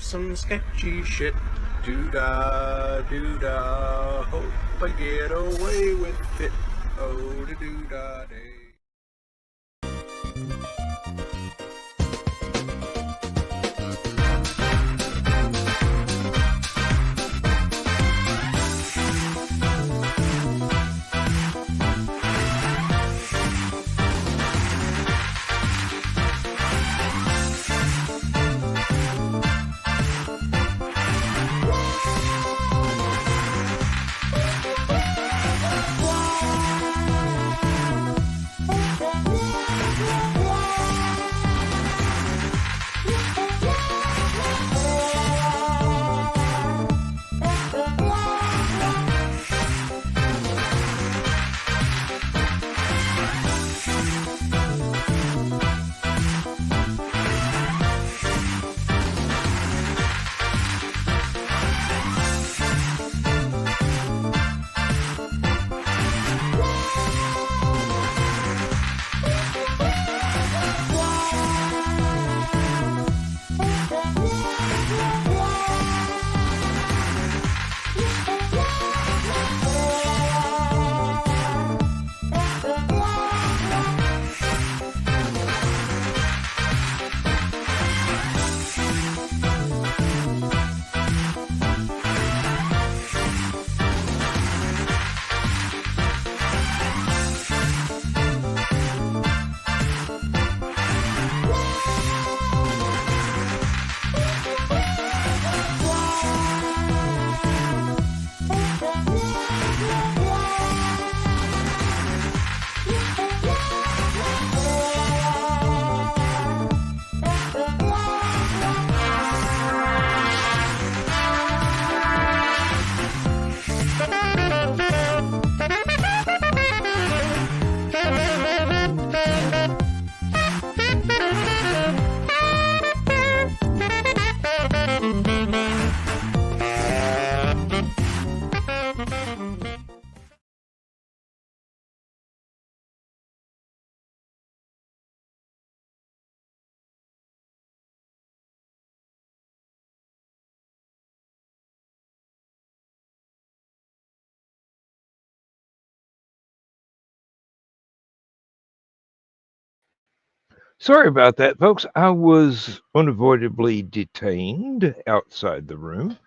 some sketchy shit. Doo-dah, doo-dah, hope I get away with it. Oh, the doo-dah day. Sorry about that, folks. I was unavoidably detained outside the room,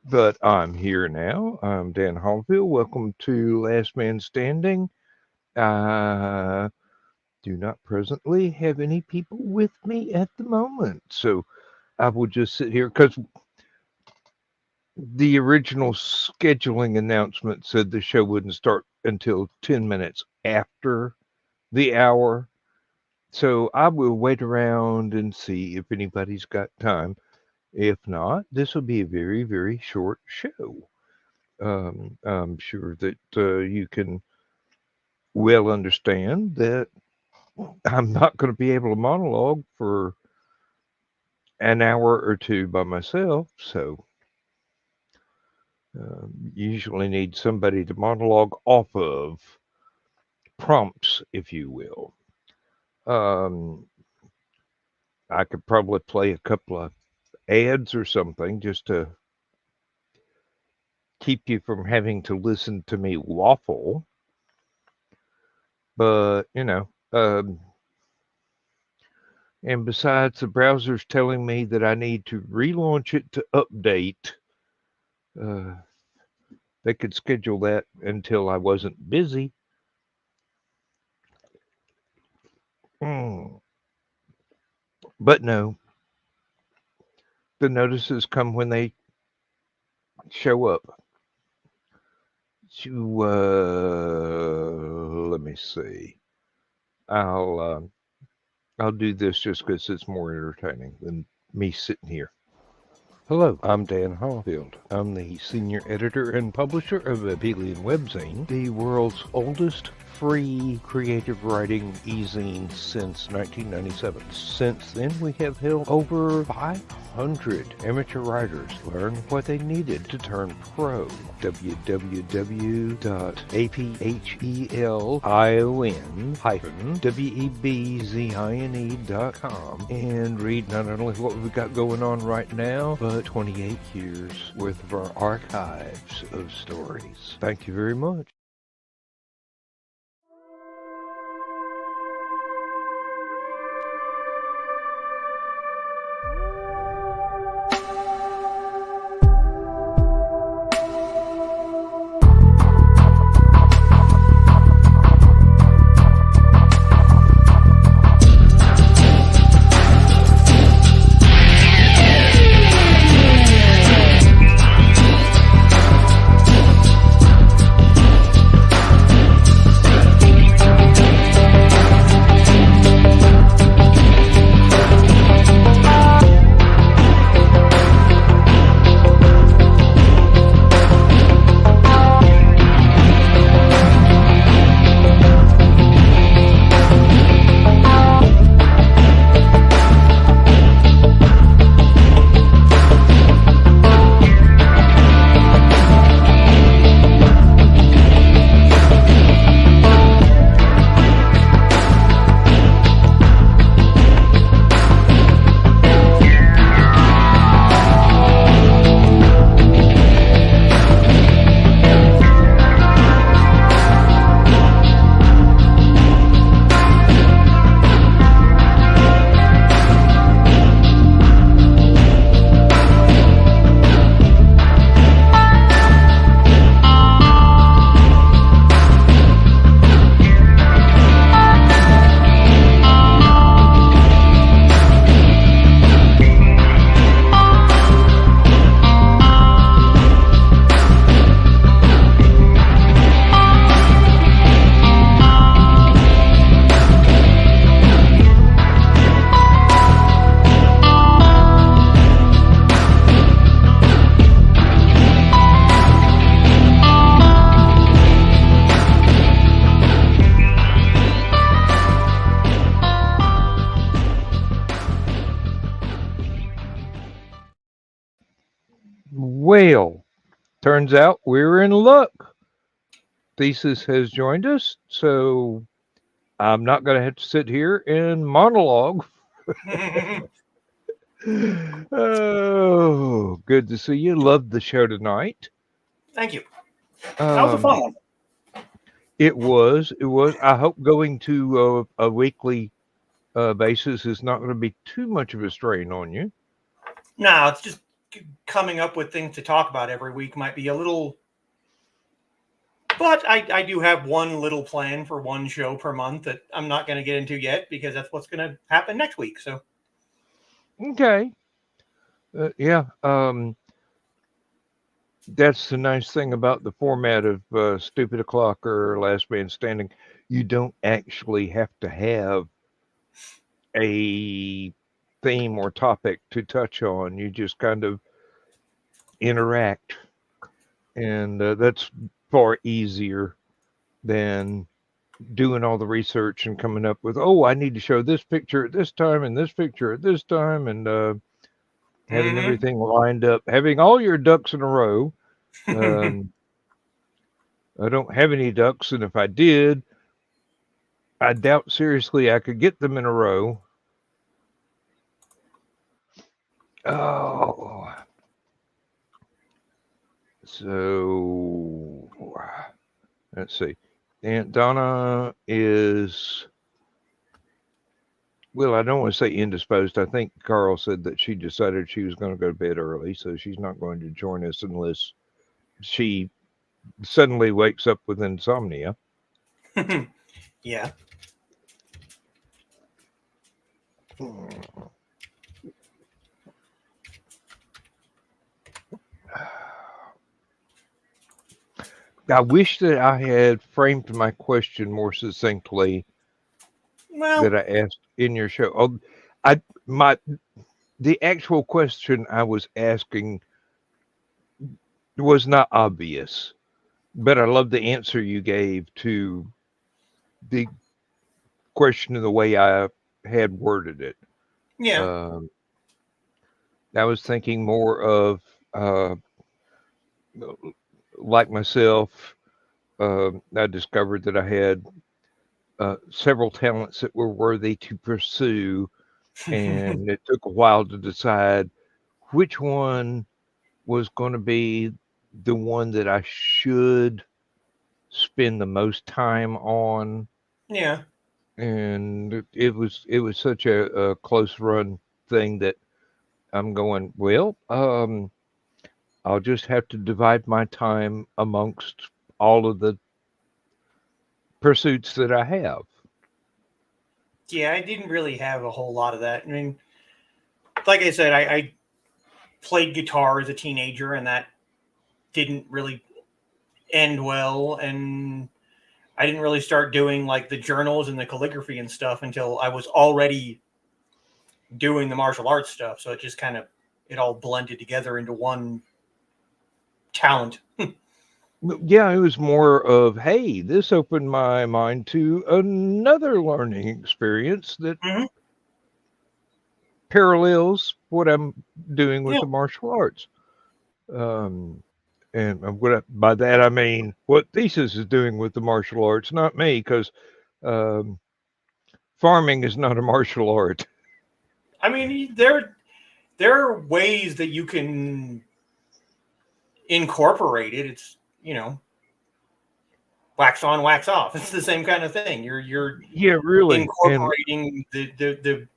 but I'm here now. I'm Dan Hollifield. Welcome to Last Man Standing. I do not presently have any people with me at the moment, so I will just sit here because the original scheduling announcement said the show wouldn't start until 10 minutes after the hour. So I will wait around and see if anybody's got time. If not, this will be a very, very short show. I'm sure that you can well understand that I'm not going to be able to monologue for an hour or two by myself. So usually need somebody to monologue off of, prompts, if you will. I could probably play a couple of ads or something just to keep you from having to listen to me waffle. But, and besides, the browser's telling me that I need to relaunch it to update. They could schedule that until I wasn't busy. But no, the notices come when they show up. Let me see. I'll do this just because it's more entertaining than me sitting here. Hello, I'm Dan Hollifield. I'm the senior editor and publisher of Aphelion Webzine, the world's oldest free creative writing e-zine since 1997. Since then, we have helped over 500 amateur writers learn what they needed to turn pro. www.aphelion-webzine.com and read not only what we've got going on right now, but 28 years worth of our archives of stories. Thank you very much. Well, turns out we're in luck. Thesis has joined us, so I'm not going to have to sit here and monologue. Oh, good to see you. Loved the show tonight. Thank you. That was a fun one. It was. I hope going to a weekly basis is not going to be too much of a strain on you. No, it's just coming up with things to talk about every week might be a little. But I do have one little plan for one show per month that I'm not going to get into yet because that's what's going to happen next week. So. Okay. Yeah. That's the nice thing about the format of Stupid O'Clock or Last Man Standing. You don't actually have to have a theme or topic to touch on. You just kind of interact. And that's far easier than doing all the research and coming up with, oh, I need to show this picture at this time and this picture at this time, and having everything lined up, having all your ducks in a row. I don't have any ducks, and if I did, I doubt seriously I could get them in a row. Oh. So, let's see. Aunt Donna is, well, I don't want to say indisposed. I think Carl said that she decided she was going to go to bed early, so she's not going to join us unless she suddenly wakes up with insomnia. Yeah. I wish that I had framed my question more succinctly that I asked in your show. Oh, the actual question I was asking was not obvious, but I love the answer you gave to the question in the way I had worded it. Yeah. I was thinking more of, like myself, I discovered that I had several talents that were worthy to pursue, and it took a while to decide which one was going to be the one that I should spend the most time on. Yeah. And it was such a close run thing that I'm going, well, I'll just have to divide my time amongst all of the pursuits that I have. Yeah, I didn't really have a whole lot of that. I mean, like I said, I played guitar as a teenager, and that didn't really end well. And I didn't really start doing like the journals and the calligraphy and stuff until I was already doing the martial arts stuff. So it just kind of it all blended together into one talent. Yeah, it was more of, hey, this opened my mind to another learning experience that Mm-hmm. parallels what I'm doing with Yeah. the martial arts. And by that I mean what Thesis is doing with the martial arts, not me, because farming is not a martial art. I mean, there are ways that you can incorporate it. It's wax on, wax off. It's the same kind of thing. You're Yeah, really. And incorporating the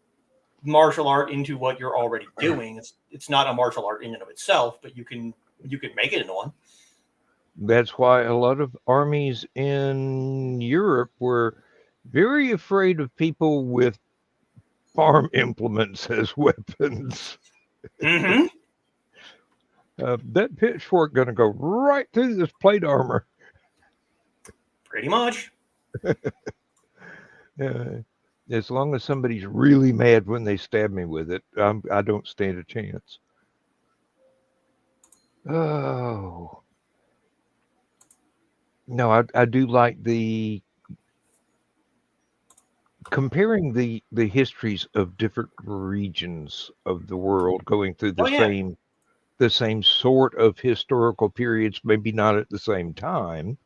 martial art into what you're already doing. It's not a martial art in and of itself, but you can make it into one. that's why a lot of armies in Europe were very afraid of people with farm implements as weapons. Mm-hmm. That pitchfork going to go right through this plate armor. Pretty much. As long as somebody's really mad when they stab me with it, I don't stand a chance. Oh. No, I do like the comparing the histories of different regions of the world going through Oh yeah. the same sort of historical periods, maybe not at the same time,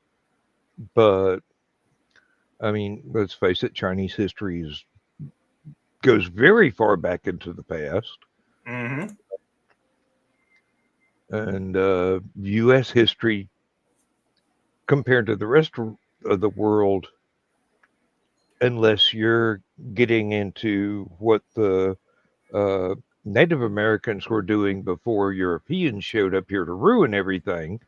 but I mean, let's face it, Chinese history goes very far back into the past, Mm-hmm. and U.S. history compared to the rest of the world, unless you're getting into what the Native Americans were doing before Europeans showed up here to ruin everything.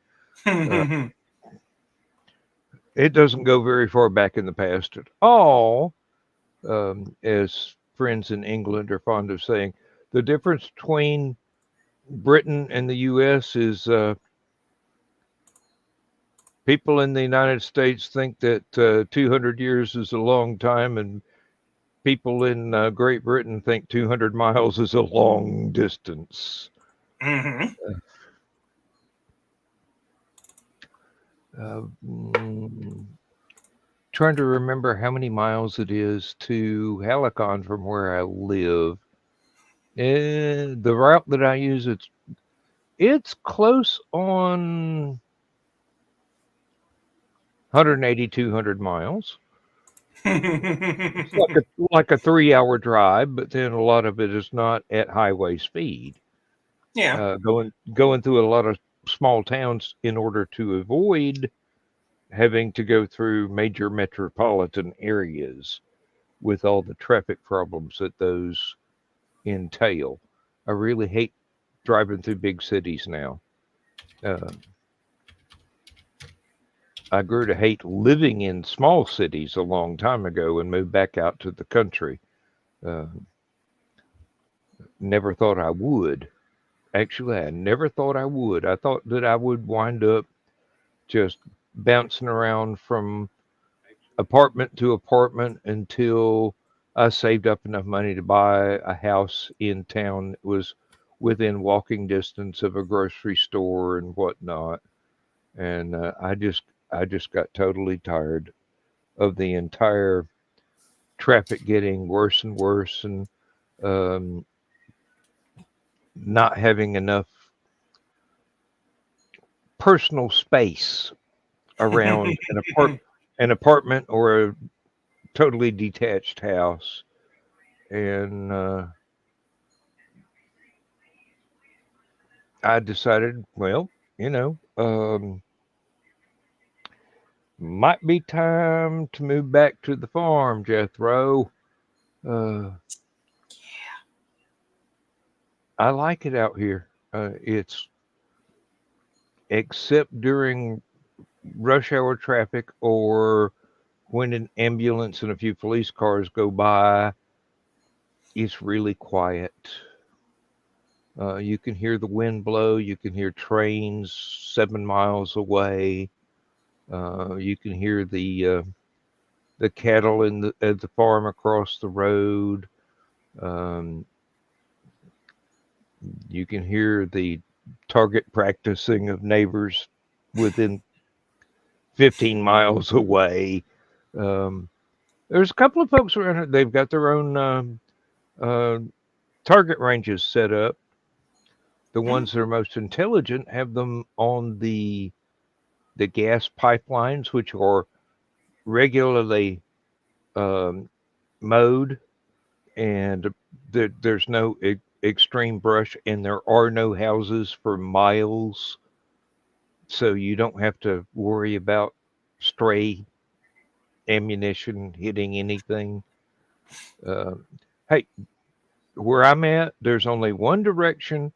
It doesn't go very far back in the past at all. As friends in England are fond of saying, the difference between Britain and the U.S. is people in the United States think that 200 years is a long time, and people in Great Britain think 200 miles is a long distance. Mm-hmm. Trying to remember how many miles it is to Hallowcon from where I live. And the route that I use, it's close on 180, 200 miles. It's like a 3-hour drive, but then a lot of it is not at highway speed. Yeah. Going through a lot of small towns in order to avoid having to go through major metropolitan areas with all the traffic problems that those entail. I really hate driving through big cities now. I grew to hate living in small cities a long time ago and moved back out to the country. Never thought I would. Actually, I never thought I would. I thought that I would wind up just bouncing around from apartment to apartment until I saved up enough money to buy a house in town that was within walking distance of a grocery store and whatnot. And I just got totally tired of the entire traffic getting worse and worse, and um, not having enough personal space around an apartment or a totally detached house. And I decided, well, might be time to move back to the farm, Jethro. Uh, I like it out here. It's except during rush hour traffic or when an ambulance and a few police cars go by, it's really quiet. You can hear the wind blow. You can hear trains 7 miles away. You can hear the cattle in at the farm across the road. Um, you can hear the target practicing of neighbors within 15 miles away. Um, there's a couple of folks around here. They've got their own uh, target ranges set up. The ones that are most intelligent have them on the gas pipelines, which are regularly um, mowed, and there's no extreme brush, and there are no houses for miles, so you don't have to worry about stray ammunition hitting anything. Uh, hey, where I'm at, there's only one direction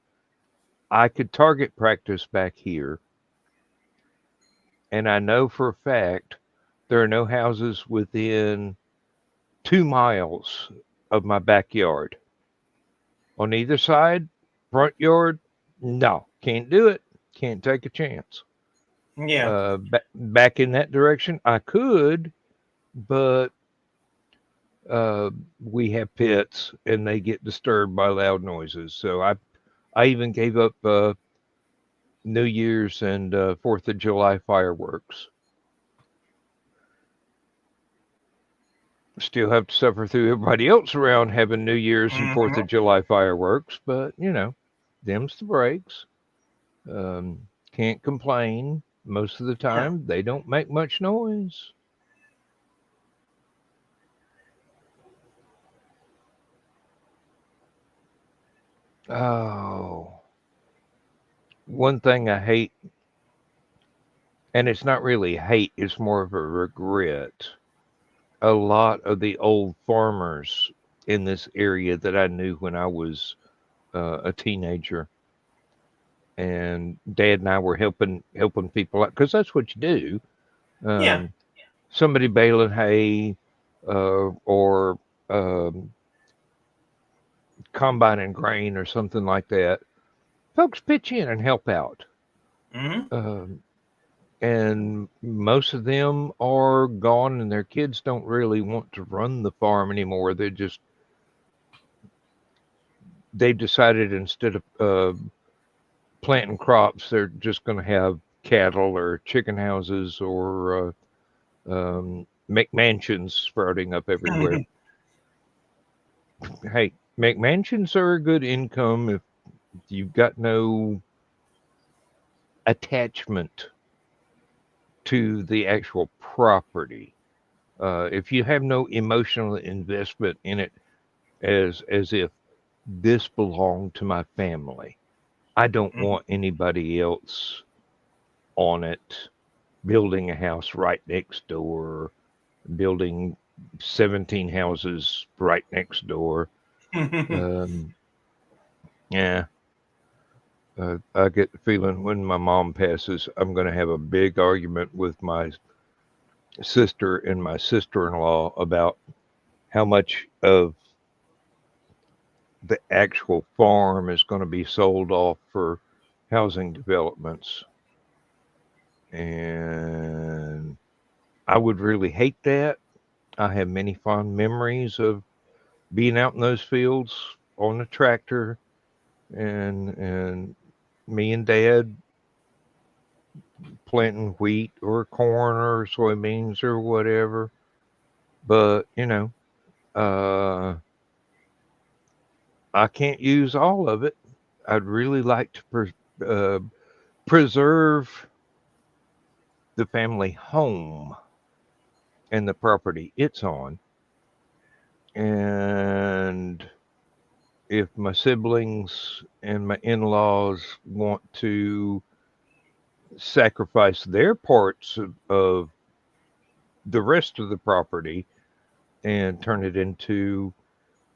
I could target practice back here, and I know for a fact there are no houses within 2 miles of my backyard. On either side, front yard, no, can't do it. Can't take a chance. Yeah. Back in that direction, I could, but we have pets and they get disturbed by loud noises. So I even gave up New Year's and 4th of July fireworks. Still have to suffer through everybody else around having New Year's and 4th of July fireworks, but them's the breaks. Can't complain. Most of the time, they don't make much noise. Oh, one thing I hate, and it's not really hate, it's more of a regret. A lot of the old farmers in this area that I knew when I was a teenager, and Dad and I were helping people out because that's what you do. Yeah. Somebody baling hay or combining grain or something like that. Folks pitch in and help out. And most of them are gone, and their kids don't really want to run the farm anymore. They've decided instead of planting crops, they're just going to have cattle or chicken houses or McMansions sprouting up everywhere. Hey, McMansions are a good income if you've got no attachment to the actual property. If you have no emotional investment in it, as if this belonged to my family, I don't want anybody else on it building a house right next door, building 17 houses right next door. Yeah. I get the feeling when my mom passes, I'm going to have a big argument with my sister and my sister-in-law about how much of the actual farm is going to be sold off for housing developments. And I would really hate that. I have many fond memories of being out in those fields on a tractor and me and Dad planting wheat or corn or soybeans or whatever. But I can't use all of it. I'd really like to preserve the family home and the property it's on. And if my siblings and my in-laws want to sacrifice their parts of the rest of the property and turn it into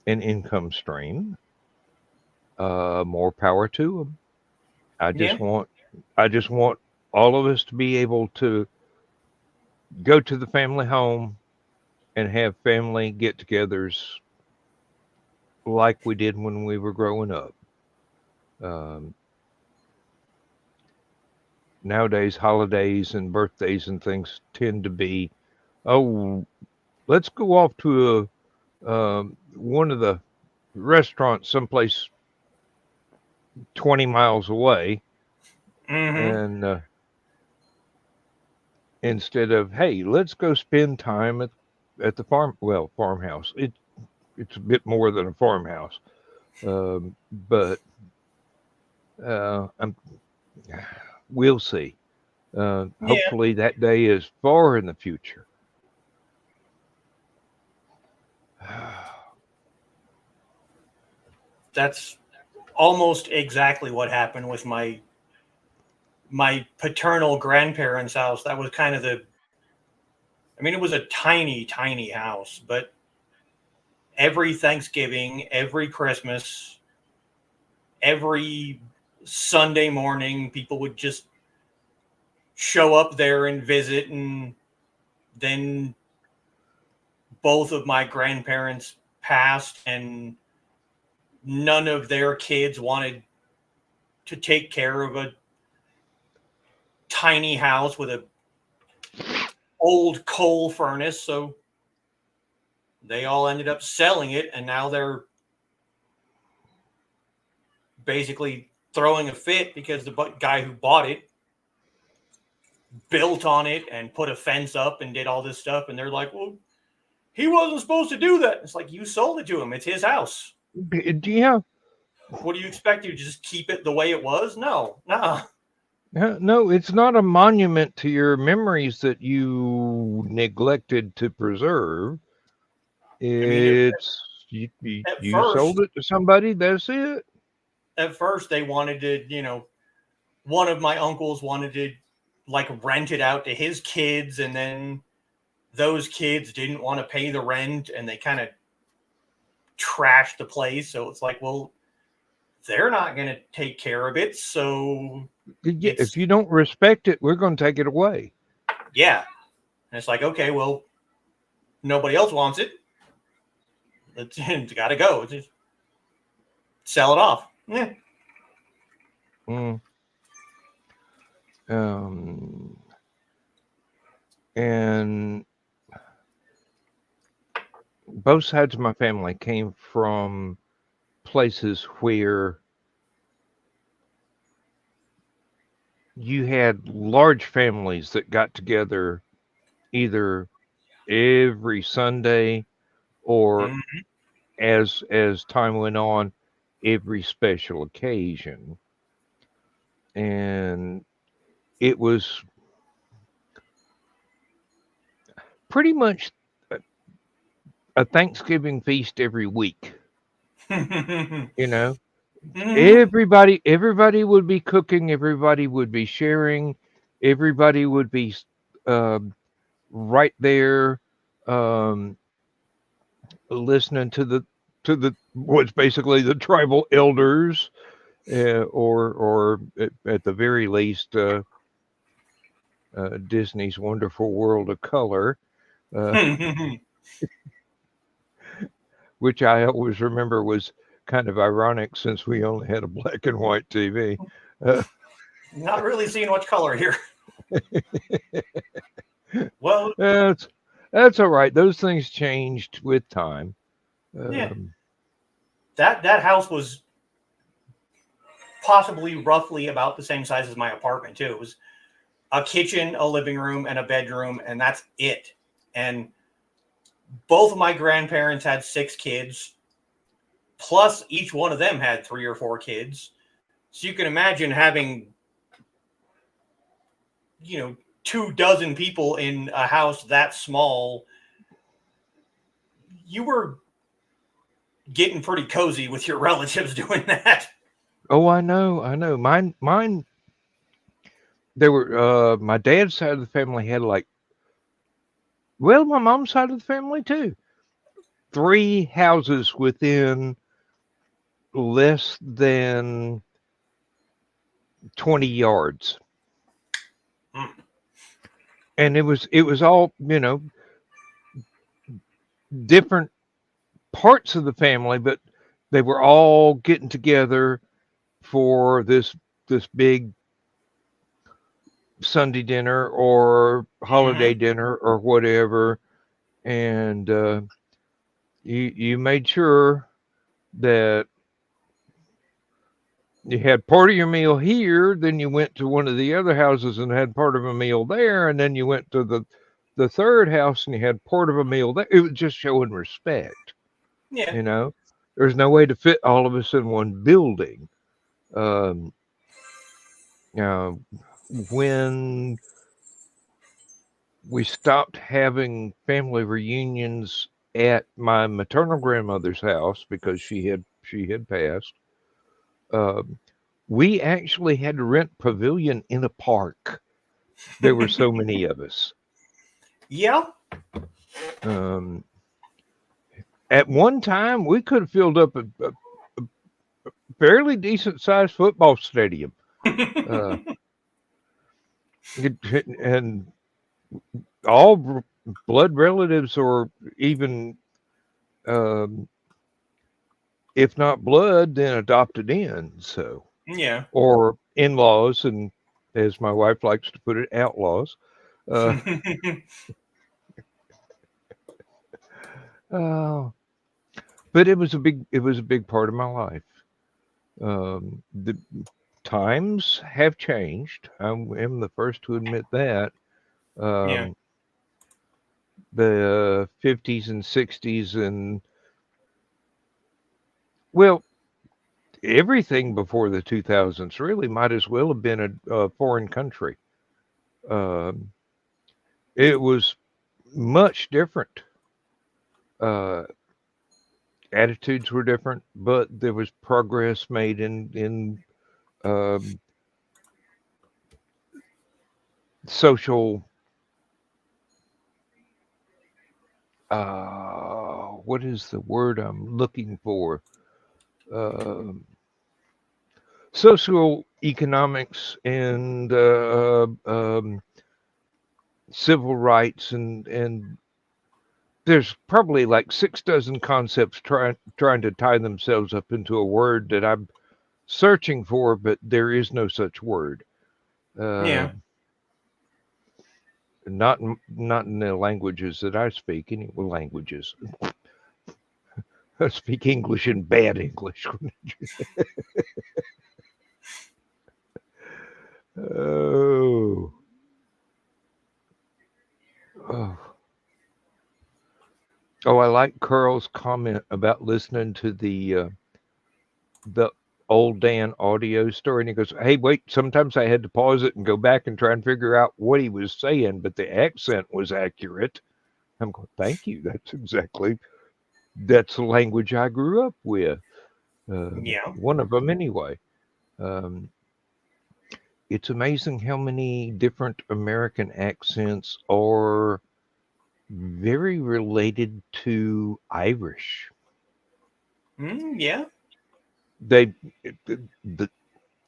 an income stream, more power to them. I Yeah. just want, I just want all of us to be able to go to the family home and have family get-togethers like we did when we were growing up. Um, Nowadays, holidays and birthdays and things tend to be, oh, let's go off to one of the restaurants someplace 20 miles away, Mm-hmm. and instead of, hey, let's go spend time at the farmhouse. It's a bit more than a farmhouse, but I'm we'll see. Yeah. Hopefully, that day is far in the future. That's almost exactly what happened with my paternal grandparents' house. That was kind of it was a tiny, tiny house, but every Thanksgiving, every Christmas, every Sunday morning, people would just show up there and visit. And then both of my grandparents passed, and none of their kids wanted to take care of a tiny house with a old coal furnace. So they all ended up selling it, and now they're basically throwing a fit because the guy who bought it built on it and put a fence up and did all this stuff. And they're like, well, he wasn't supposed to do that. It's like, you sold it to him. It's his house. Yeah, What do you expect? You just keep it the way it was? No, nah. no, it's not a monument to your memories that you neglected to preserve. I mean, It's at you first, sold it to somebody. That's it. they wanted to, one of my uncles wanted to like rent it out to his kids, and then those kids didn't want to pay the rent, and they kind of trashed the place. So it's like, well, they're not going to take care of it. So Yeah, if it's, you don't respect it, we're going to take it away. yeah. And it's like, okay, well, nobody else wants it. It's got to go. Just sell it off. Yeah. Mm. Um, and both sides of my family came from places where you had large families that got together either every Sunday or Mm-hmm. as time went on, every special occasion. And it was pretty much a Thanksgiving feast every week, you know. Mm-hmm. Everybody would be cooking, everybody would be sharing, everybody would be um, right there, um, listening to the what's basically the tribal elders, or at the very least, Disney's Wonderful World of Color, uh, which I always remember was kind of ironic since we only had a black and white TV. Uh, Not really seeing much color here. Well, that's that's all right. Those things changed with time. yeah, Um, that house was possibly roughly about the same size as my apartment too. It was a kitchen, a living room, and a bedroom, and that's it. And both of my grandparents had 6 kids, plus each one of them had 3 or 4 kids. So you can imagine having, 24 people in a house that small. You were getting pretty cozy with your relatives doing that. Oh, I know. Mine. They were my dad's side of the family had my mom's side of the family too. 3 houses within less than 20 yards. Mm. And it was all, different parts of the family, but they were all getting together for this big Sunday dinner or holiday dinner or whatever. And you made sure that you had part of your meal here, then you went to one of the other houses and had part of a meal there, and then you went to the third house and you had part of a meal there. It was just showing respect. Yeah. There's no way to fit all of us in one building. Um, when we stopped having family reunions at my maternal grandmother's house because she had passed, we actually had to rent pavilion in a park. There were so many of us. Yeah. At one time, we could have filled up a fairly decent sized football stadium. And all blood relatives, or even, if not blood, then adopted in. So, Yeah. or in-laws, and as my wife likes to put it, outlaws. But it was a big part of my life. The times have changed. I am the first to admit that. Yeah. The 50s and 60s, and well, everything before the 2000s really might as well have been a foreign country. It was much different. Attitudes were different, but there was progress made in social. What is the word I'm looking for? Social economics and civil rights, and there's probably like 6 dozen concepts trying to tie themselves up into a word that I'm searching for, but there is no such word. Yeah. Not in the languages that I speak. Any languages. I speak English in bad English. Oh. Oh. Oh, I like Carl's comment about listening to the old Dan audio story, and he goes, "Hey, wait! Sometimes I had to pause it and go back and try and figure out what he was saying, but the accent was accurate." I'm going, "Thank you. That's the language I grew up with. Yeah. One of them, anyway." It's amazing how many different American accents are very related to Irish. Yeah.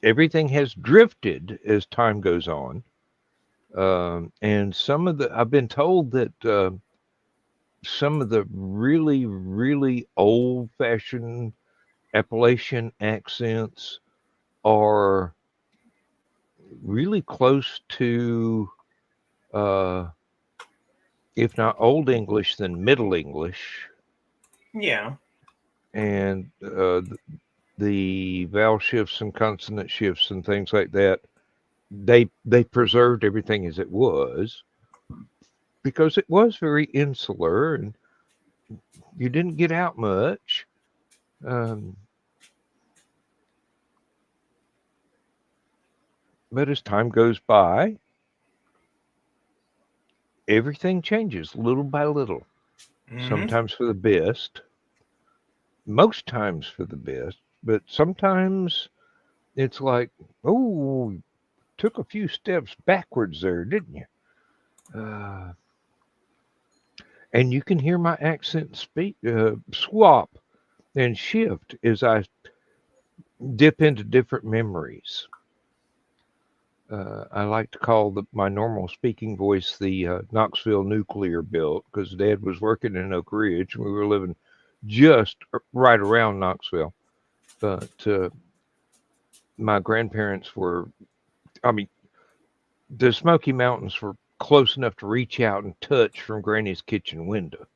Everything has drifted as time goes on, and I've been told that some of the really, really old-fashioned Appalachian accents are really close to, if not Old English, then Middle English. Yeah. And the vowel shifts and consonant shifts and things like that, they preserved everything as it was because it was very insular, and you didn't get out much. But as time goes by, everything changes little by little. Sometimes for the best, most times for the best, but sometimes it's like, oh, took a few steps backwards there, didn't you? And you can hear my accent swap and shift as I dip into different memories. I like to call my normal speaking voice the Knoxville nuclear belt because Dad was working in Oak Ridge and we were living just right around Knoxville. But my grandparents were, I mean, the Smoky Mountains were close enough to reach out and touch from Granny's kitchen window.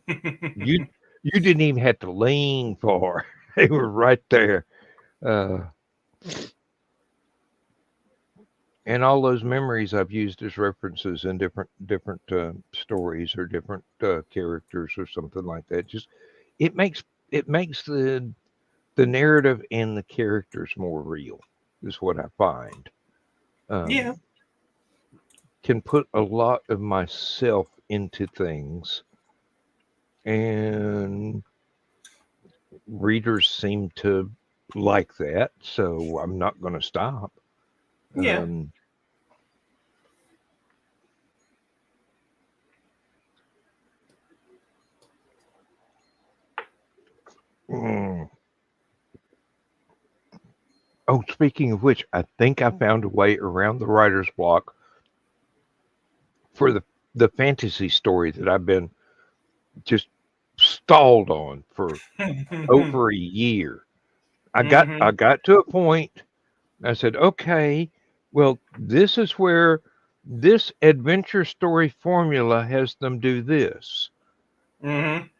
You didn't even have to lean far; they were right there. And all those memories I've used as references in different stories or different characters or something like that. Just it makes the narrative and the characters more real. Is what I find. Yeah. Can put a lot of myself into things, and readers seem to like that. So I'm not going to stop. Yeah. Oh, speaking of which, I think I found a way around the writer's block for the fantasy story that I've been just stalled on for over a year. I got to a point. I said, okay, well, this is where this adventure story formula has them do this. And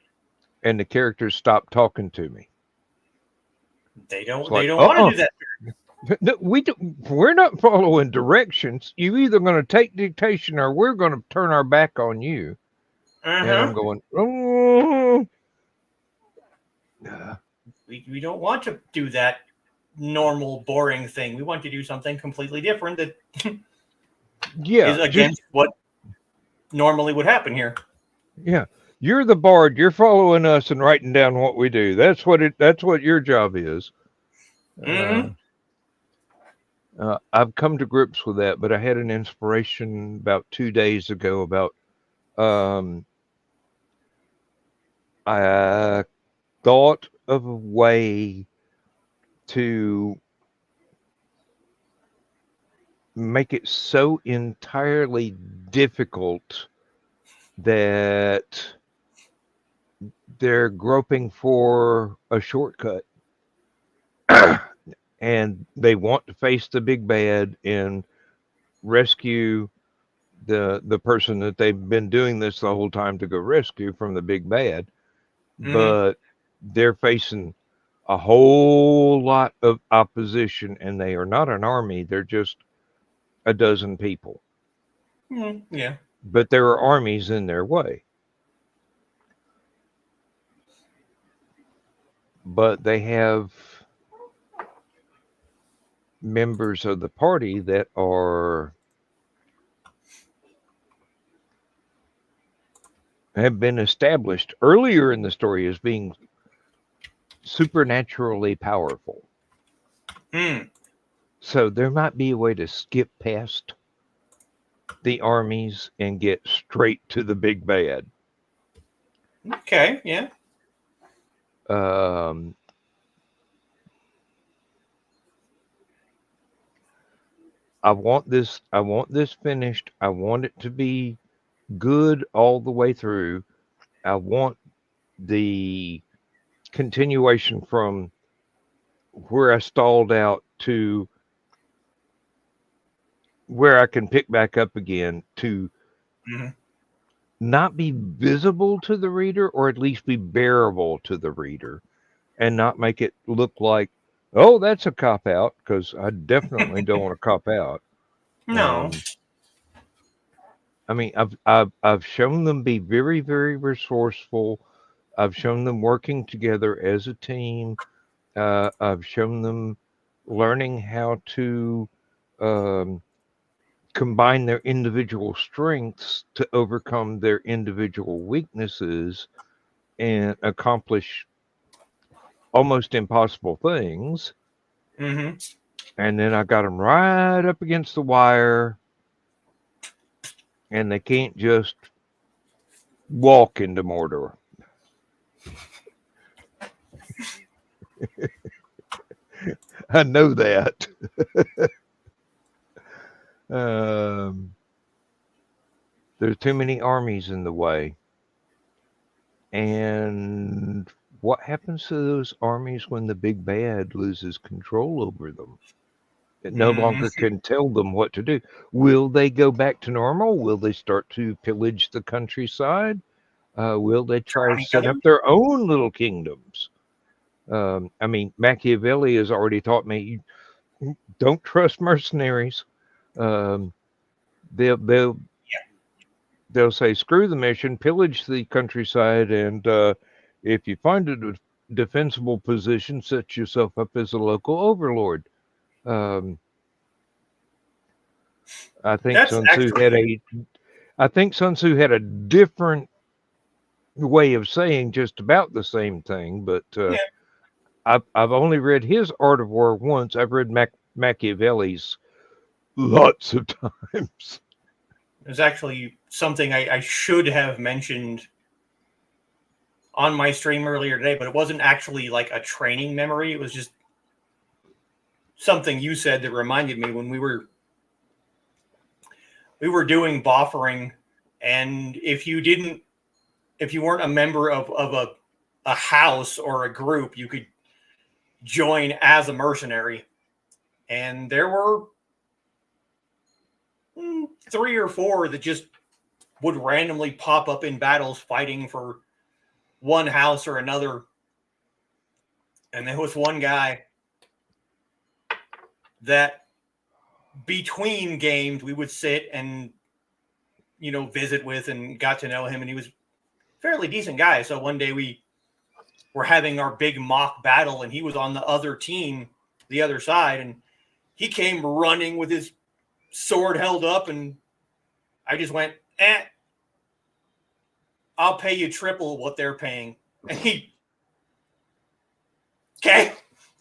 the characters stopped talking to me. They don't want to do that. We're not following directions. You're either going to take dictation or we're going to turn our back on you. And I'm going, oh. We don't want to do that normal, boring thing. We want to do something completely different that is against what normally would happen here. Yeah. You're the bard. You're following us and writing down what we do. That's what your job is. I've come to grips with that, but I had an inspiration about 2 days ago about I thought of a way to make it so entirely difficult that they're groping for a shortcut. And they want to face the big bad and rescue the person that they've been doing this the whole time to go rescue from the big bad. But they're facing a whole lot of opposition, and they are not an army. They're just a dozen people. Yeah. But there are armies in their way. But they have members of the party that have been established earlier in the story as being supernaturally powerful. So there might be a way to skip past the armies and get straight to the big bad. Okay, yeah. I want this finished. I want it to be good all the way through. I want the continuation from where I stalled out to where I can pick back up again to not be visible to the reader, or at least be bearable to the reader, and not make it look like, oh, that's a cop out, because I definitely don't want to cop out. No. I mean, I've shown them be very, very resourceful I've shown them working together as a team. I've shown them learning how to um, combine their individual strengths to overcome their individual weaknesses and accomplish almost impossible things. Mm-hmm. And then I got them right up against the wire, and they can't just walk into Mordor. I know that. um, there's too many armies in the way. And what happens to those armies when the big bad loses control over them? It no Mm-hmm. longer can tell them what to do. Will they go back to normal? Will they start to pillage the countryside? Will they try Drown to each set other. up their own little kingdoms? I mean, Machiavelli has already taught me don't trust mercenaries. Um, they'll they'll they'll say screw the mission, pillage the countryside, and if you find a defensible position, set yourself up as a local overlord. Um, I think That's Sun Tzu had actually, a I think Sun Tzu had a different way of saying just about the same thing, but yeah, I've only read his Art of War once. I've read Machiavelli's lots of times. it's actually something I should have mentioned on my stream earlier today, but it wasn't actually like a training memory. It was just something you said that reminded me when we were doing buffering, and if you weren't a member of a house or a group, you could join as a mercenary. And there were 3 or 4 that just would randomly pop up in battles fighting for one house or another. And there was one guy that between games we would sit and visit with and got to know him, and he was a fairly decent guy. So one day we were having our big mock battle, and he was on the other team, the other side, and he came running with his sword held up, and I just went, I'll pay you triple what they're paying. And he, okay,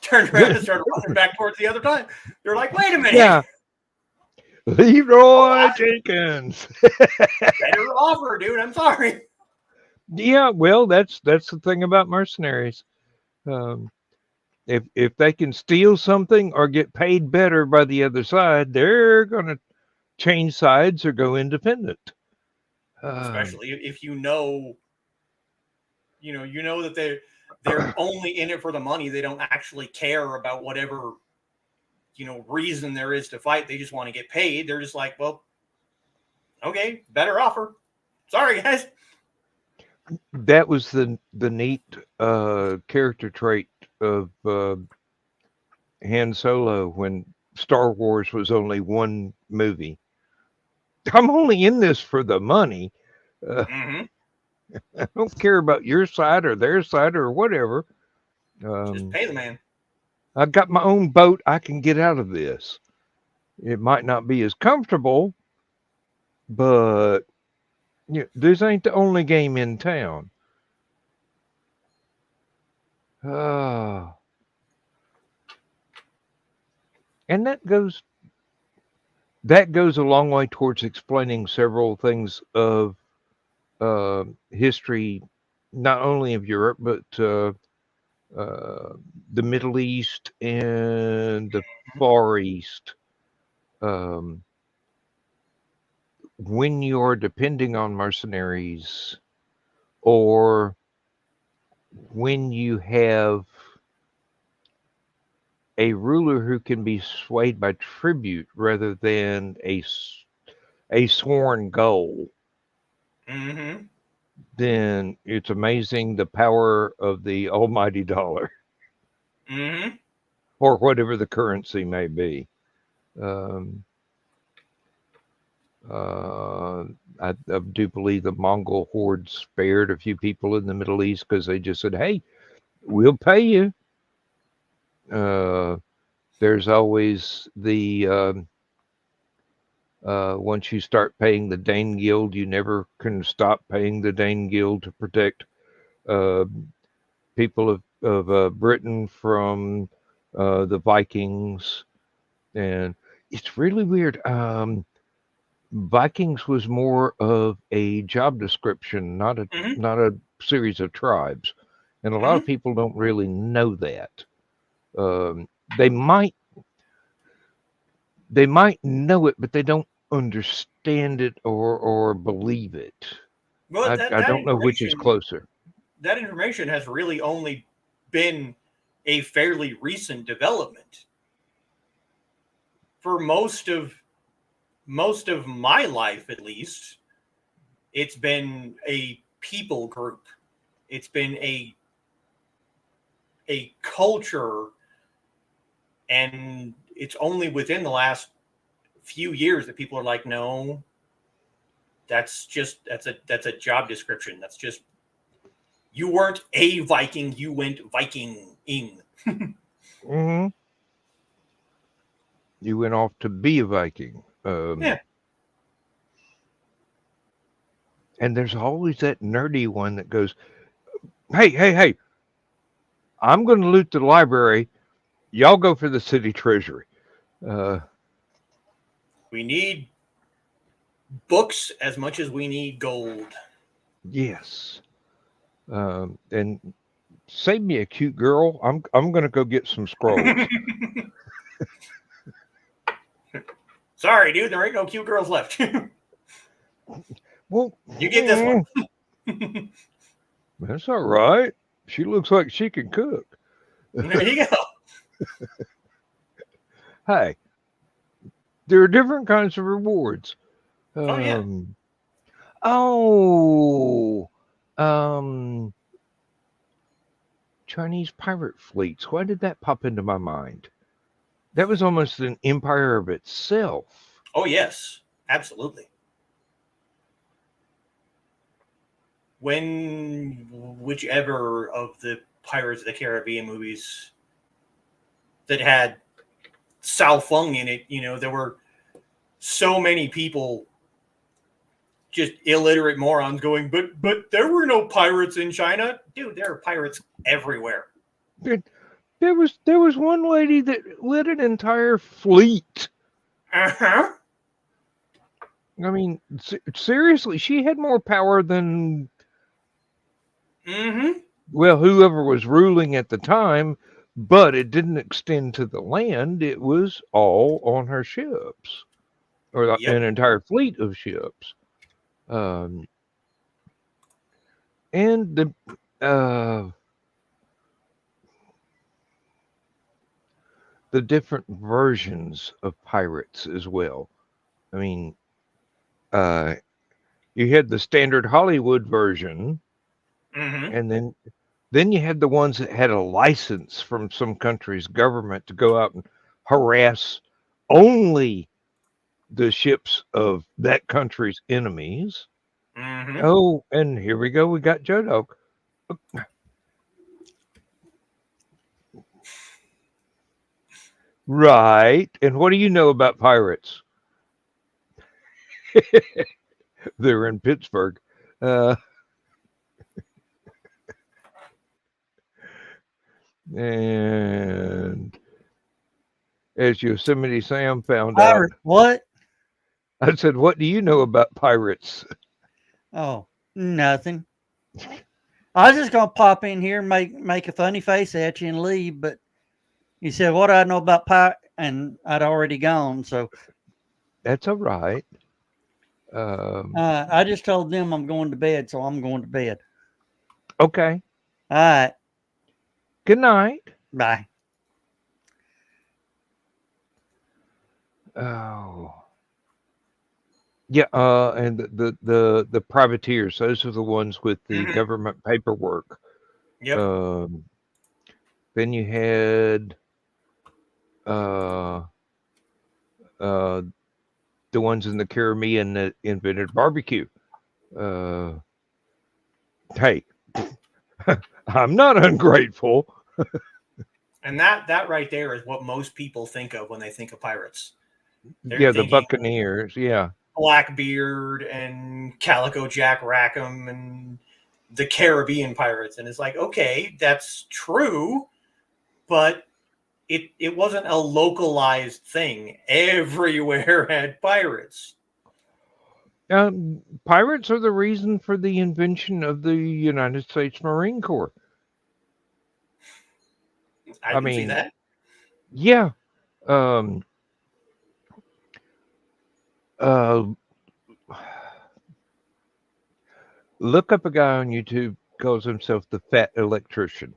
turned around and started running back towards the other side. They're like, wait a minute. Yeah, Leroy Jenkins. Better offer, dude. I'm sorry. Yeah, well, that's the thing about mercenaries. Um, if they can steal something or get paid better by the other side, they're gonna change sides or go independent. Especially if you know that they're only in it for the money. They don't actually care about whatever reason there is to fight. They just want to get paid. They're just like, well, okay, better offer. Sorry, guys. That was the neat character trait of Han Solo when Star Wars was only one movie. I'm only in this for the money. Mm-hmm. I don't care about your side or their side or whatever. Just pay the man. I've got my own boat. I can get out of this. It might not be as comfortable, but this ain't the only game in town. And that goes a long way towards explaining several things of history, not only of Europe but the Middle East and the Far East. When you're depending on mercenaries, or when you have a ruler who can be swayed by tribute rather than a sworn goal, Mm-hmm. then it's amazing the power of the almighty dollar Mm-hmm. or whatever the currency may be. Um, I do believe the Mongol horde spared a few people in the Middle East because they just said, "Hey, we'll pay you." Uh, there's always the once you start paying the Dane Guild, you never can stop paying the Dane Guild to protect uh, people of Britain from the Vikings, and it's really weird. Vikings was more of a job description, Hmm. not a series of tribes, and a lot of Hmm. people don't really know that. They might know it, but they don't understand it or believe it. Well, I don't know which is closer. that information has really only been a fairly recent development. For most of my life, at least, it's been a people group. It's been a culture, and it's only within the last few years that people are like, no, that's a job description. That's just, you weren't a Viking, you went Viking-ing. Hmm. You went off to be a Viking. Yeah. And there's always that nerdy one that goes, "Hey, hey, hey! I'm going to loot the library. Y'all go for the city treasury." Uh, We need books as much as we need gold. yes. And save me a cute girl. I'm going to go get some scrolls. Sorry, dude, there ain't no cute girls left. Well, You get this one. that's all right. She looks like she can cook. There you go. Hey, there are different kinds of rewards. Oh yeah. Um, oh, um, Chinese pirate fleets. Why did that pop into my mind? That was almost an empire of itself. Oh yes. Absolutely. When whichever of the Pirates of the Caribbean movies that had Sao Feng in it, there were so many people, just illiterate morons, going, but there were no pirates in China, dude. There are pirates everywhere. There, there was one lady that led an entire fleet. Uh-huh. I mean, seriously, she had more power than Mm-hmm. well, whoever was ruling at the time, but it didn't extend to the land. It was all on her ships, or Yep. an entire fleet of ships. Um, and uh, the different versions of pirates as well. I mean, uh, you had the standard Hollywood version, Mm-hmm. and then you had the ones that had a license from some country's government to go out and harass only the ships of that country's enemies. Mm-hmm. Oh, and here we go. We got Joe Dog. Right. And what do you know about pirates? They're in Pittsburgh. Uh, and as Yosemite Sam found out, Pirate, what? I said, "What do you know about pirates?" Oh, nothing. I was just gonna pop in here, and make a funny face at you, and leave. But you said, "What do I know about pirate?" And I'd already gone. So That's all right. Um, I just told them I'm going to bed. So I'm going to bed. okay. All right. Good night. Bye. Oh. Yeah, and the privateers, those are the ones with the Mm-hmm. government paperwork. Yep. Um, then you had uh, uh, the ones in the Caribbean that invented barbecue. Hey, I'm not ungrateful. And that right there is what most people think of when they think of pirates. They're Yeah, the thinking Buccaneers. Yeah. Blackbeard and Calico Jack Rackham and the Caribbean pirates. And it's like, okay, that's true, but it wasn't a localized thing. Everywhere had pirates. Pirates are the reason for the invention of the United States Marine Corps. I can see that. Yeah. Look up a guy on YouTube calls himself the Fat Electrician.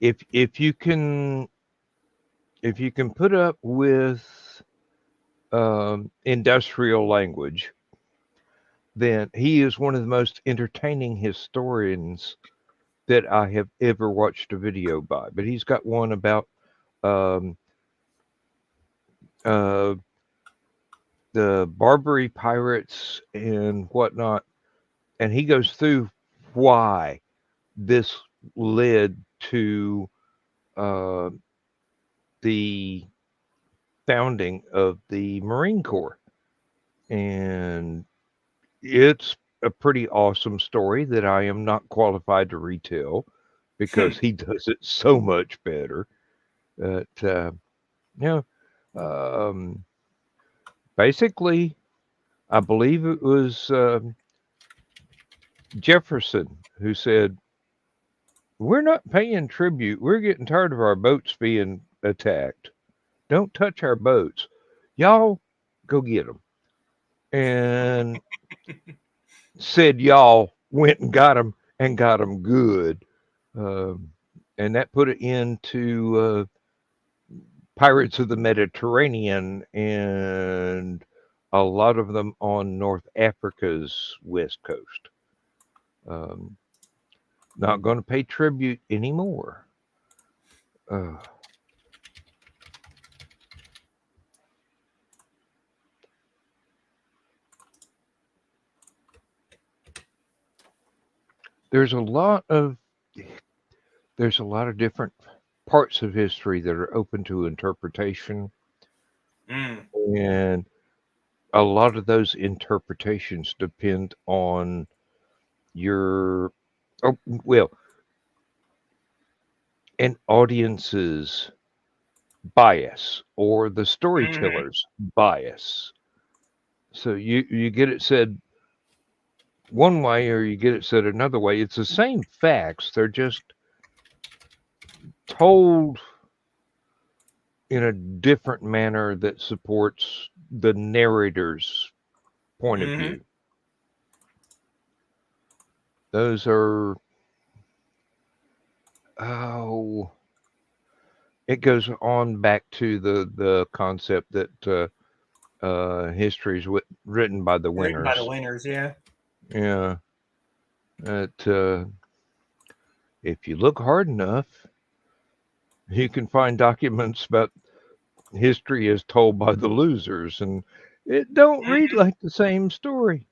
If you can put up with industrial language, then he is one of the most entertaining historians that I have ever watched a video by. But he's got one about the Barbary pirates and whatnot, and he goes through why this led to the founding of the Marine Corps. And it's a pretty awesome story that I am not qualified to retell because he does it so much better. But, basically, I believe it was Jefferson who said, "We're not paying tribute. We're getting tired of our boats being attacked. Don't touch our boats. Y'all go get them." And said y'all went and got them good. And that put it into Pirates of the Mediterranean and a lot of them on North Africa's west coast. Not going to pay tribute anymore. There's a lot of different parts of history that are open to interpretation. And a lot of those interpretations depend on your an audience's bias or the storyteller's bias. So you get it said one way or you get it said another way. It's the same facts. They're just told in a different manner that supports the narrator's point of view. Those are, it goes on back to the concept that history is written by the winners. Written by the winners, yeah. Yeah. That if you look hard enough, you can find documents about history as told by the losers, and it don't read like the same story.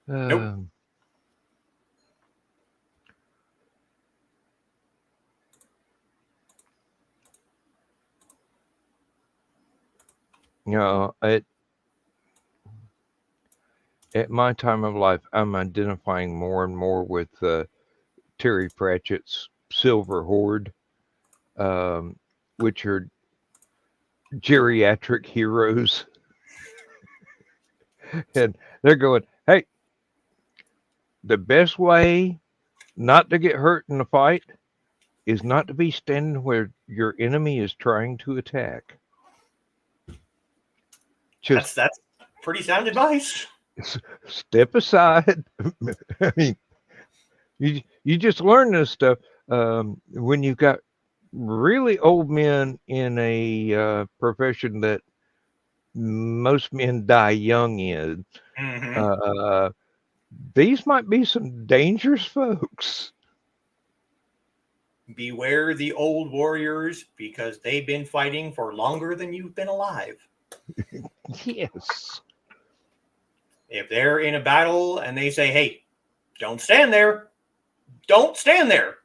Nope. At my time of life, I'm identifying more and more with Terry Pratchett's Silver Horde, which are geriatric heroes. And they're going, hey, the best way not to get hurt in a fight is not to be standing where your enemy is trying to attack. That's pretty sound advice. Step aside. I mean, you just learn this stuff when you've got really old men in a profession that most men die young in. These might be some dangerous folks. beware the old warriors because they've been fighting for longer than you've been alive. Yes. If they're in a battle and they say, hey, don't stand there. Don't stand there.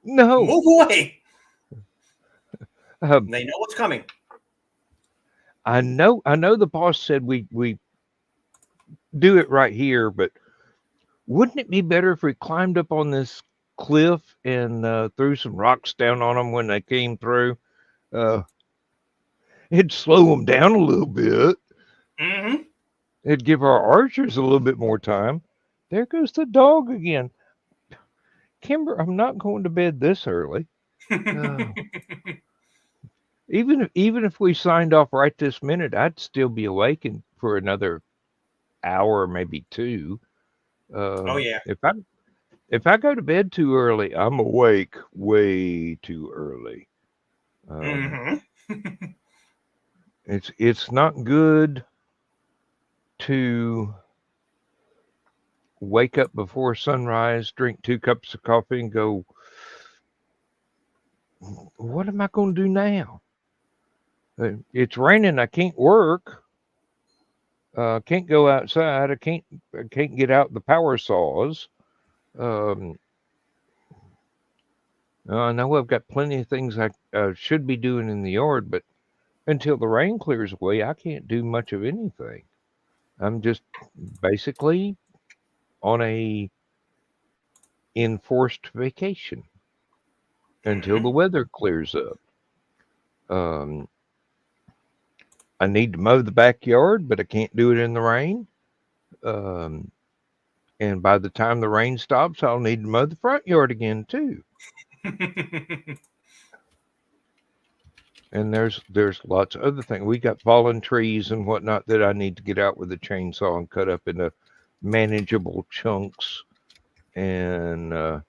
No. Move away. Um, They know what's coming. I know the boss said we do it right here, but wouldn't it be better if we climbed up on this cliff and threw some rocks down on them when they came through? It'd slow them down a little bit. Mm-hmm. It'd give our archers a little bit more time. There goes the dog again. Kimber, I'm not going to bed this early. Even if we signed off right this minute, I'd still be awake for another hour, maybe two. Oh yeah. If I go to bed too early, I'm awake way too early. Mm-hmm. It's not good to wake up before sunrise, drink 2 cups of coffee, and go, what am I going to do now? It's raining. I can't work. Can't go outside. I can't get out the power saws. I know I've got plenty of things I should be doing in the yard, but until the rain clears away, I can't do much of anything. I'm just basically on a enforced vacation until the weather clears up. I need to mow the backyard, but I can't do it in the rain. And by the time the rain stops, I'll need to mow the front yard again too. And there's lots of other things. We got fallen trees and whatnot that I need to get out with a chainsaw and cut up into manageable chunks and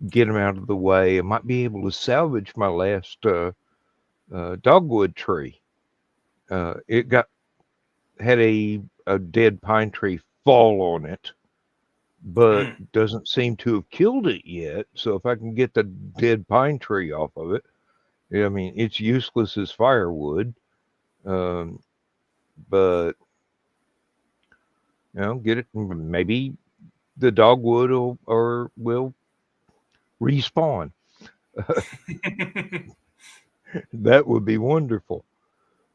get them out of the way. I might be able to salvage my last dogwood tree. It had a dead pine tree fall on it, but doesn't seem to have killed it yet. So if I can get the dead pine tree off of it, I mean, it's useless as firewood, but get it. Maybe the dogwood will respawn. That would be wonderful.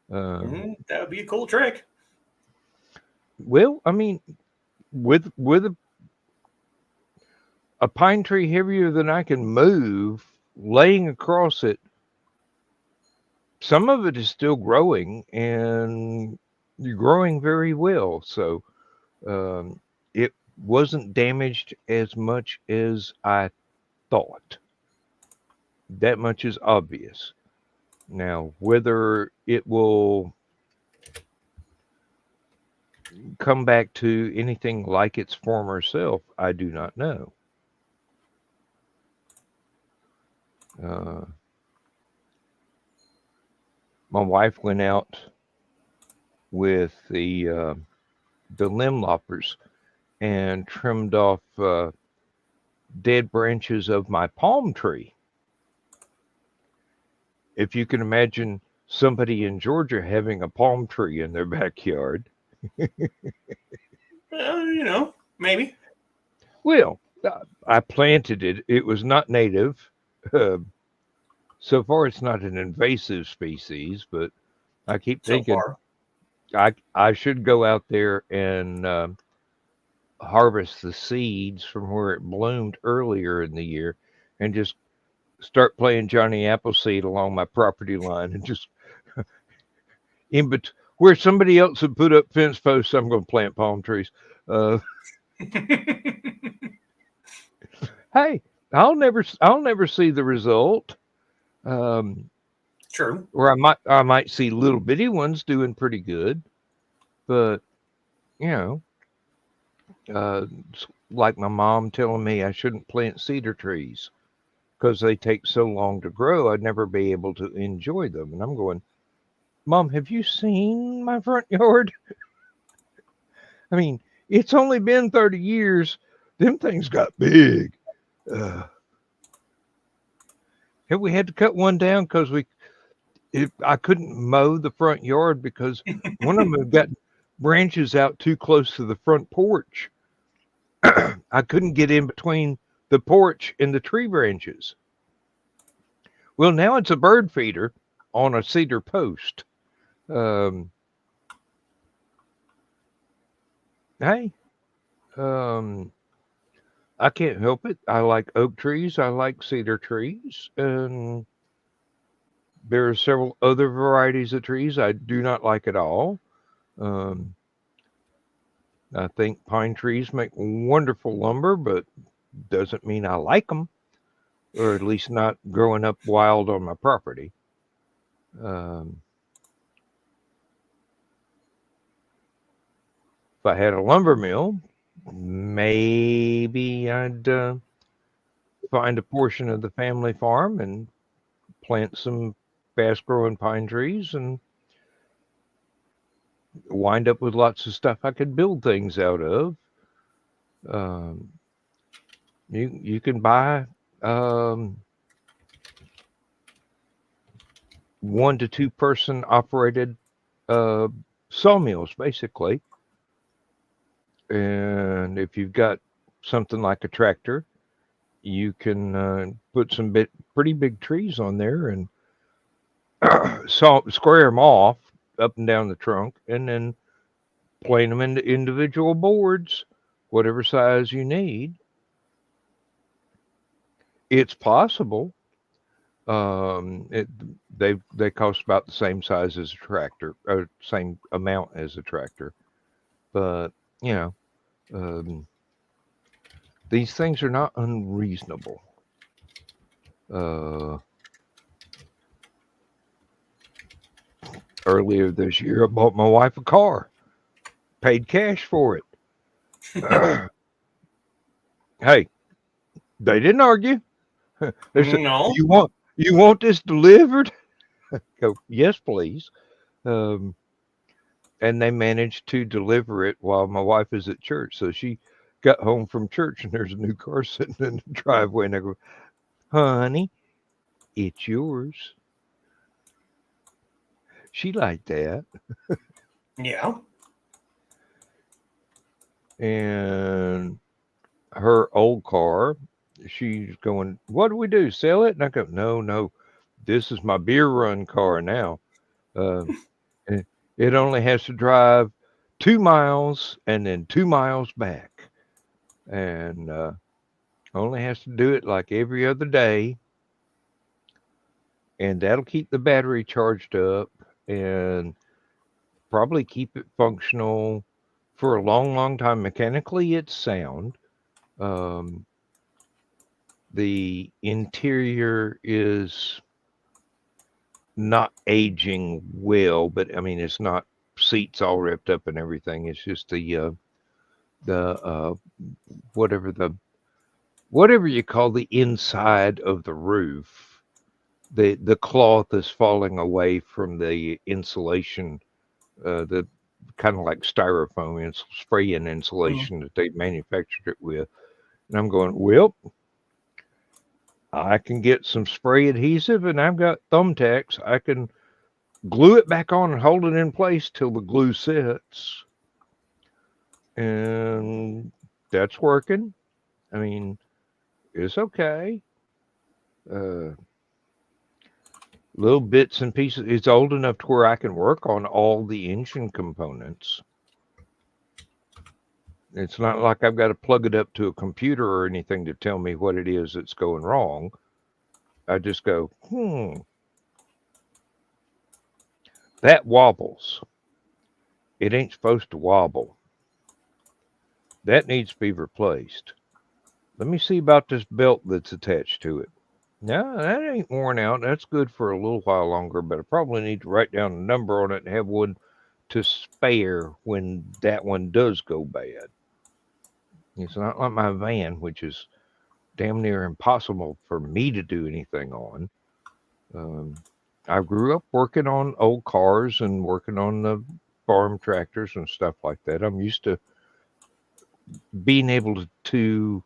That would be a cool trick. Well, I mean, with a pine tree heavier than I can move, laying across it, some of it is still growing and growing very well. So it wasn't damaged as much as I thought. That much is obvious. Now, whether it will come back to anything like its former self, I do not know. My wife went out with the limb loppers and trimmed off dead branches of my palm tree. If you can imagine somebody in Georgia having a palm tree in their backyard. Maybe. Well, I planted it. It was not native. So far, it's not an invasive species, but I keep thinking I should go out there and harvest the seeds from where it bloomed earlier in the year and just start playing Johnny Appleseed along my property line and just where somebody else would put up fence posts, I'm going to plant palm trees. Hey, I'll never see the result. True. Or I might see little bitty ones doing pretty good, but it's like my mom telling me I shouldn't plant cedar trees because they take so long to grow. I'd never be able to enjoy them. And I'm going, Mom, have you seen my front yard? I mean, it's only been 30 years. Them things got big. And we had to cut one down because I couldn't mow the front yard because one of them had got branches out too close to the front porch. I couldn't get in between the porch and the tree branches. Well, now it's a bird feeder on a cedar post. Hey, I can't help it. I like oak trees. I like cedar trees. And there are several other varieties of trees I do not like at all. I think pine trees make wonderful lumber, but doesn't mean I like them, or at least not growing up wild on my property. If I had a lumber mill, maybe I'd find a portion of the family farm and plant some fast growing pine trees and wind up with lots of stuff I could build things out of. You can buy 1 to 2 person operated sawmills, basically. And if you've got something like a tractor, you can put some pretty big trees on there and square them off up and down the trunk, and then plane them into individual boards, whatever size you need. It's possible. They cost about the same size as a tractor, or same amount as a tractor, but these things are not unreasonable. Earlier this year, I bought my wife a car, paid cash for it. Hey, they didn't argue. They said, No. You want this delivered? Go, yes, please. And they managed to deliver it while my wife is at church. So she got home from church and there's a new car sitting in the driveway. And I go, honey, it's yours. She liked that. Yeah. And her old car, she's going, what do we do? Sell it? And I go, no. This is my beer run car now. It only has to drive 2 miles and then 2 miles back. And only has to do it like every other day. And that'll keep the battery charged up and probably keep it functional for a long, long time. Mechanically, it's sound. The interior is not aging well, but I mean, it's not seats all ripped up and everything. It's just the whatever you call the inside of the roof. The cloth is falling away from the insulation, the kind of like styrofoam and spray and insulation that they manufactured it with. And I'm going, well, I can get some spray adhesive and I've got thumbtacks. I can glue it back on and hold it in place till the glue sets. And that's working. I mean, it's okay. Little bits and pieces. It's old enough to where I can work on all the engine components. It's not like I've got to plug it up to a computer or anything to tell me what it is that's going wrong. I just go, that wobbles. It ain't supposed to wobble. That needs to be replaced. Let me see about this belt that's attached to it. No, that ain't worn out. That's good for a little while longer, but I probably need to write down a number on it and have one to spare when that one does go bad. It's not like my van, which is damn near impossible for me to do anything on. I grew up working on old cars and working on the farm tractors and stuff like that. I'm used to being able to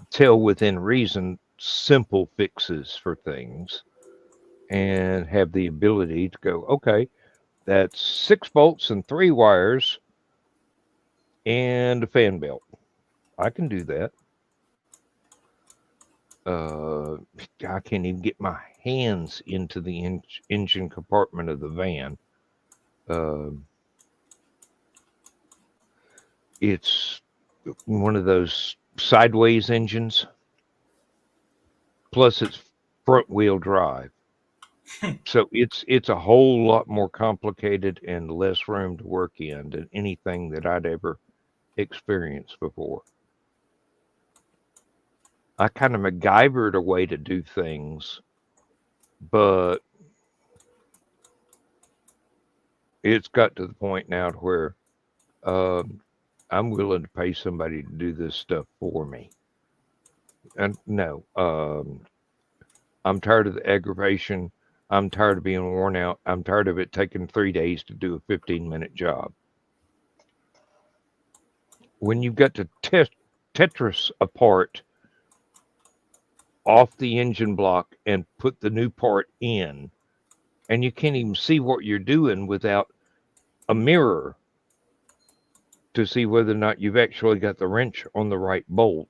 tell within reason simple fixes for things and have the ability to go, okay, that's 6 bolts and 3 wires and a fan belt. I can do that. I can't even get my hands into the engine compartment of the van. It's one of those sideways engines. Plus, it's front wheel drive. So it's a whole lot more complicated and less room to work in than anything that I'd ever experienced before. I kind of MacGyvered a way to do things, but it's got to the point now to where I'm willing to pay somebody to do this stuff for me. And no, I'm tired of the aggravation. I'm tired of being worn out. I'm tired of it taking 3 days to do a 15-minute job. When you've got to Tetris apart off the engine block and put the new part in, and you can't even see what you're doing without a mirror to see whether or not you've actually got the wrench on the right bolt.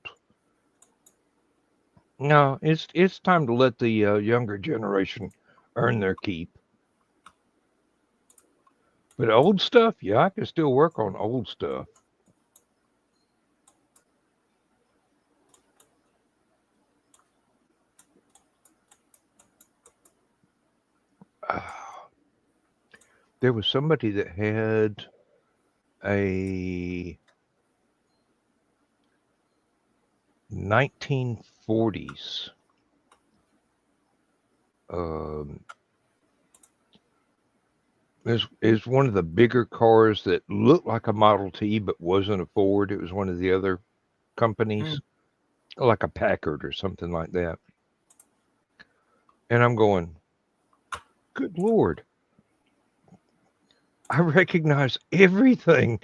No, it's time to let the younger generation earn their keep. But old stuff, yeah, I can still work on old stuff. There was somebody that had a 1940s is one of the bigger cars that looked like a Model T but wasn't a Ford. It was one of the other companies, like a Packard or something like that. And I'm going, good Lord, I recognize everything.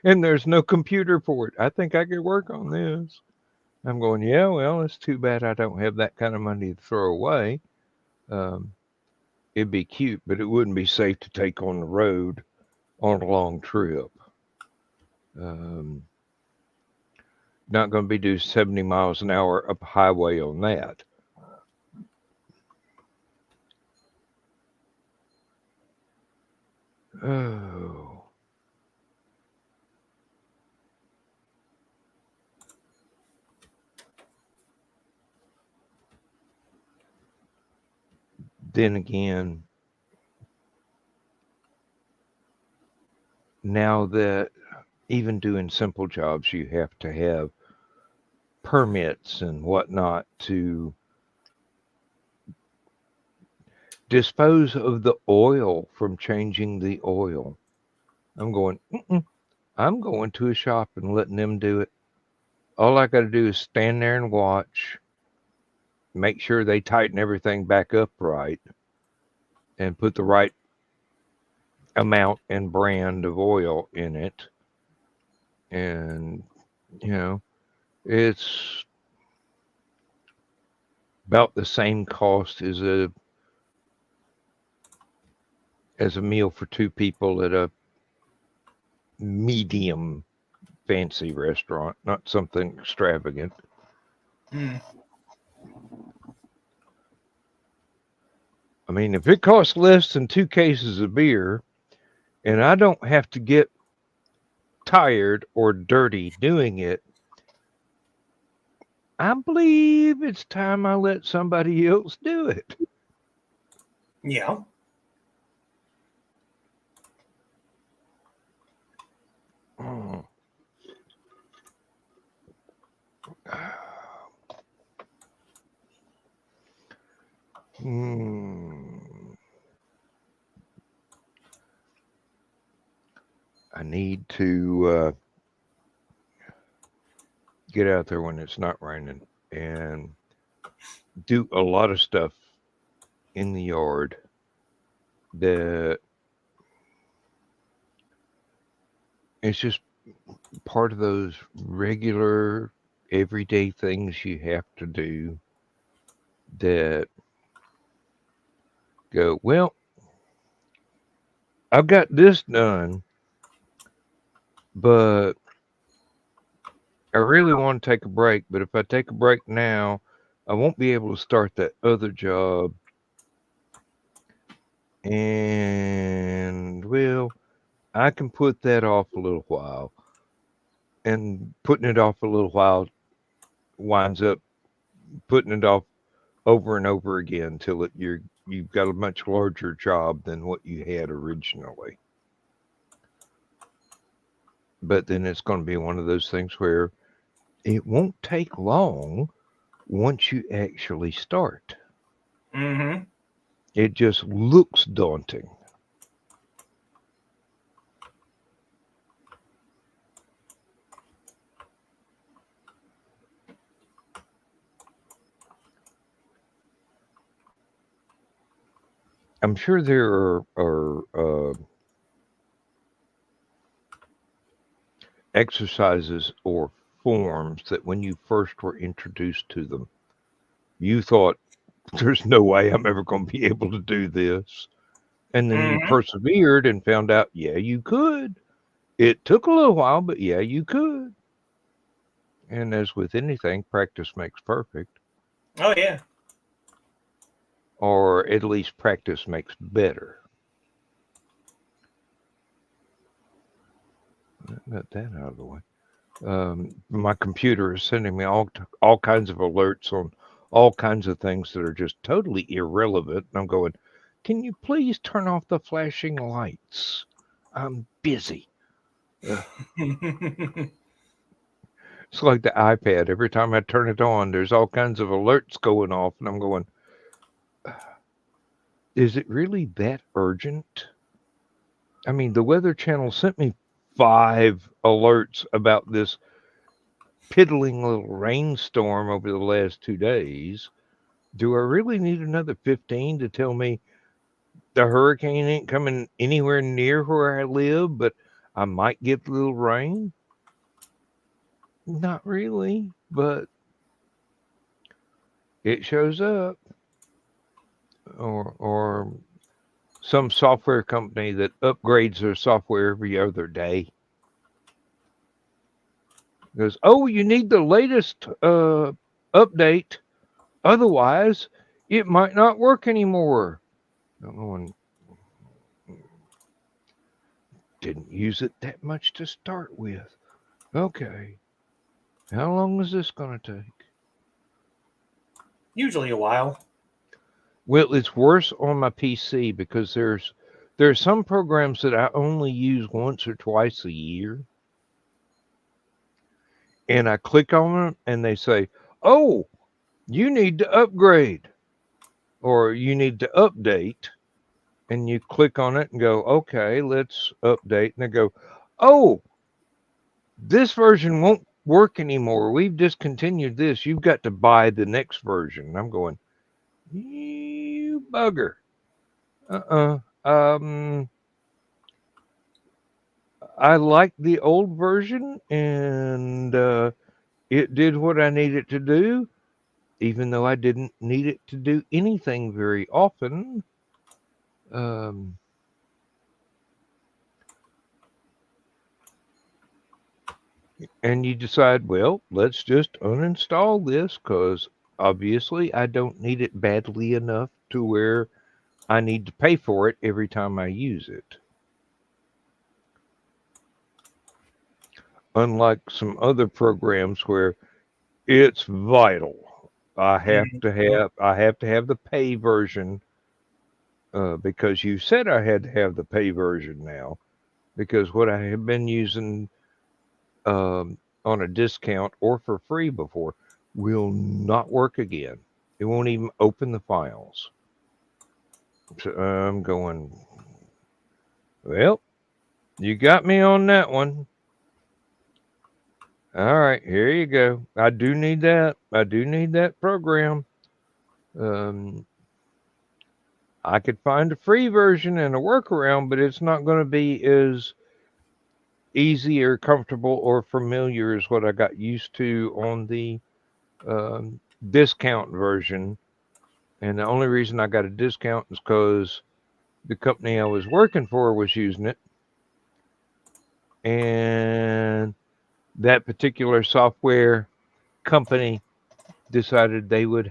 And there's no computer for it. I think I could work on this. I'm going, yeah, well, it's too bad I don't have that kind of money to throw away. It'd be cute, but it wouldn't be safe to take on the road on a long trip. Not going to be doing 70 miles an hour up a highway on that. Oh. Then again, now that even doing simple jobs, you have to have permits and whatnot to dispose of the oil from changing the oil. I'm going, I'm going to a shop and letting them do it. All I got to do is stand there and watch, make sure they tighten everything back up right, and put the right amount and brand of oil in it. And, you know, it's about the same cost as a meal for 2 people at a medium fancy restaurant, not something extravagant. I mean, if it costs less than 2 cases of beer and I don't have to get tired or dirty doing it, I believe it's time I let somebody else do it. Yeah. I need to get out there when it's not raining and do a lot of stuff in the yard that it's just part of those regular everyday things you have to do that go, well, I've got this done, but I really want to take a break. But if I take a break now, I won't be able to start that other job. And, well, I can put that off a little while. And putting it off a little while winds up putting it off over and over again till you've got a much larger job than what you had originally. But then it's going to be one of those things where it won't take long once you actually start. Mm-hmm. It just looks daunting. I'm sure there are exercises or forms that when you first were introduced to them, you thought, there's no way I'm ever going to be able to do this. And then you Mm-hmm. persevered and found out, yeah, you could. It took a little while, but yeah, you could. And as with anything, practice makes perfect, Oh yeah. or at least practice makes better. Got that out of the way. My computer is sending me all kinds of alerts on all kinds of things that are just totally irrelevant. And I'm going, can you please turn off the flashing lights? I'm busy. It's like the iPad. Every time I turn it on, there's all kinds of alerts going off. And I'm going, is it really that urgent? I mean, the Weather Channel sent me 5 alerts about this piddling little rainstorm over the last 2 days. Do I really need another 15 to tell me the hurricane ain't coming anywhere near where I live, but I might get a little rain? Not really, but it shows up. Or some software company that upgrades their software every other day goes, oh, you need the latest update, otherwise it might not work anymore. One didn't use it that much to start with. Okay, how long is this going to take? Usually a while. Well, it's worse on my PC because there's some programs that I only use once or twice a year. And I click on them and they say, oh, you need to upgrade or you need to update. And you click on it and go, okay, let's update. And they go, oh, this version won't work anymore. We've discontinued this. You've got to buy the next version. And I'm going, you bugger. I liked the old version and it did what I needed to do, even though I didn't need it to do anything very often. And you decide, well, let's just uninstall this because obviously I don't need it badly enough to where I need to pay for it every time I use it. Unlike some other programs where it's vital. I have to have the pay version because you said I had to have the pay version now because what I have been using on a discount or for free before will not work again. It won't even open the files. So I'm going, well, you got me on that one. All right, here you go. I do need that. I do need that program. I could find a free version and a workaround, but it's not going to be as easy or comfortable or familiar is what I got used to on the discount version. And the only reason I got a discount is because the company I was working for was using it. And that particular software company decided they would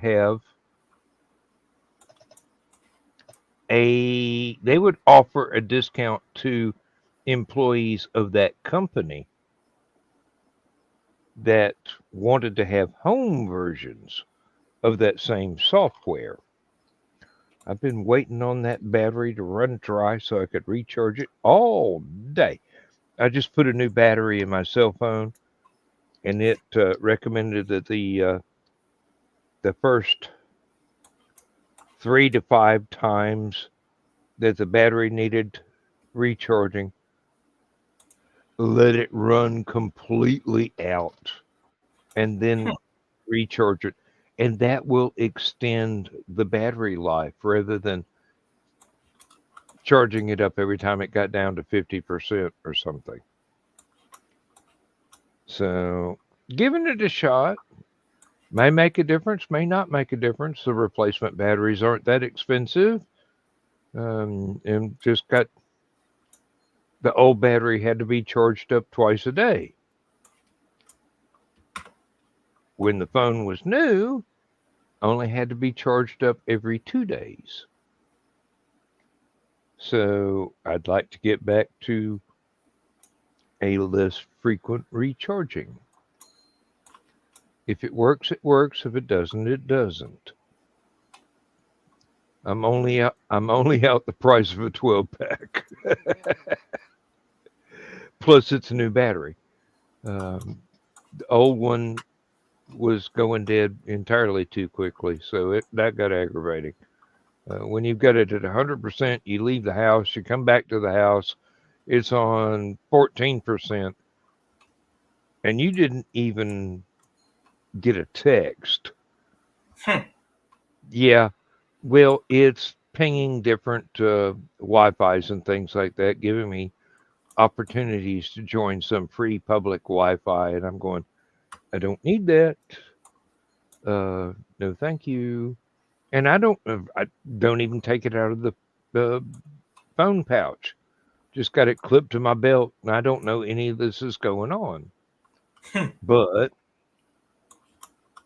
offer a discount to employees of that company that wanted to have home versions of that same software. I've been waiting on that battery to run dry so I could recharge it all day. I just put a new battery in my cell phone, and it recommended that the first 3 to 5 times that the battery needed recharging, let it run completely out and then recharge it. And that will extend the battery life rather than charging it up every time it got down to 50% or something. So giving it a shot may make a difference, may not make a difference. The replacement batteries aren't that expensive. And just got the old battery had to be charged up twice a day. When the phone was new, only had to be charged up every 2 days. So I'd like to get back to a less frequent recharging. If it works, it works. If it doesn't, it doesn't. I'm only out the price of a 12-pack. Plus, it's a new battery. The old one was going dead entirely too quickly, so that got aggravating. When you've got it at 100%, you leave the house, you come back to the house, it's on 14%, and you didn't even get a text. Yeah, well, it's pinging different Wi-Fis and things like that, giving me opportunities to join some free public Wi-Fi, and I'm going, I don't need that. No, thank you. And I don't even take it out of the phone pouch. Just got it clipped to my belt, and I don't know any of this is going on. But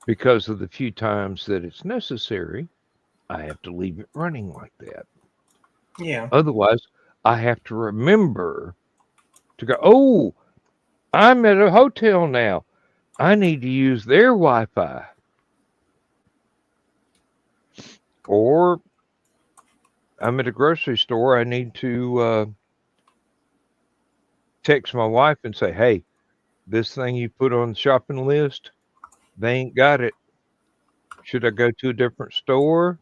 because of the few times that it's necessary, I have to leave it running like that. Yeah. Otherwise, I have to remember to go, oh, I'm at a hotel now. I need to use their Wi-Fi. Or I'm at a grocery store. I need to text my wife and say, hey, this thing you put on the shopping list, they ain't got it. Should I go to a different store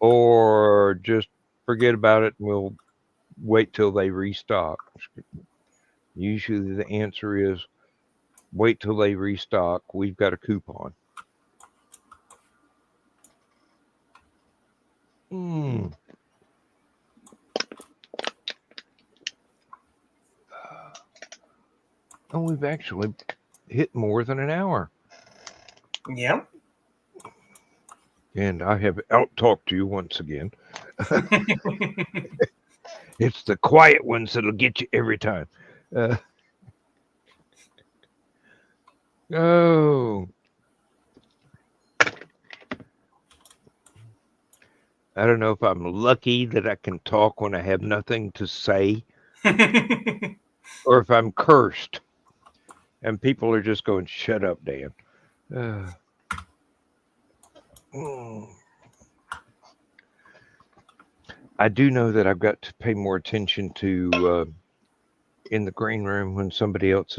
or just forget about it and we'll wait till they restock? Usually the answer is wait till they restock. We've got a coupon. And we've actually hit more than an hour. Yep. And I have out-talked you once again. It's the quiet ones that'll get you every time. Oh. I don't know if I'm lucky that I can talk when I have nothing to say or if I'm cursed and people are just going, shut up, Dan. I do know that I've got to pay more attention to in the green room when somebody else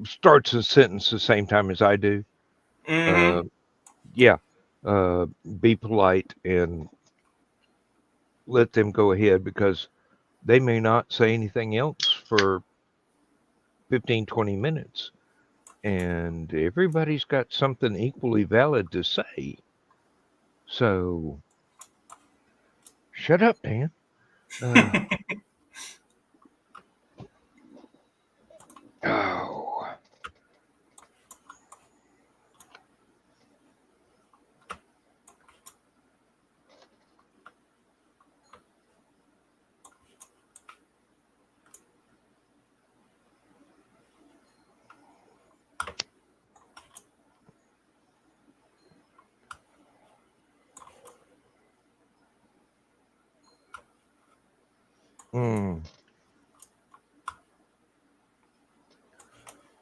starts a sentence the same time as I do. Yeah. Be polite and let them go ahead because they may not say anything else for 15, 20 minutes. And everybody's got something equally valid to say. So, shut up, Dan.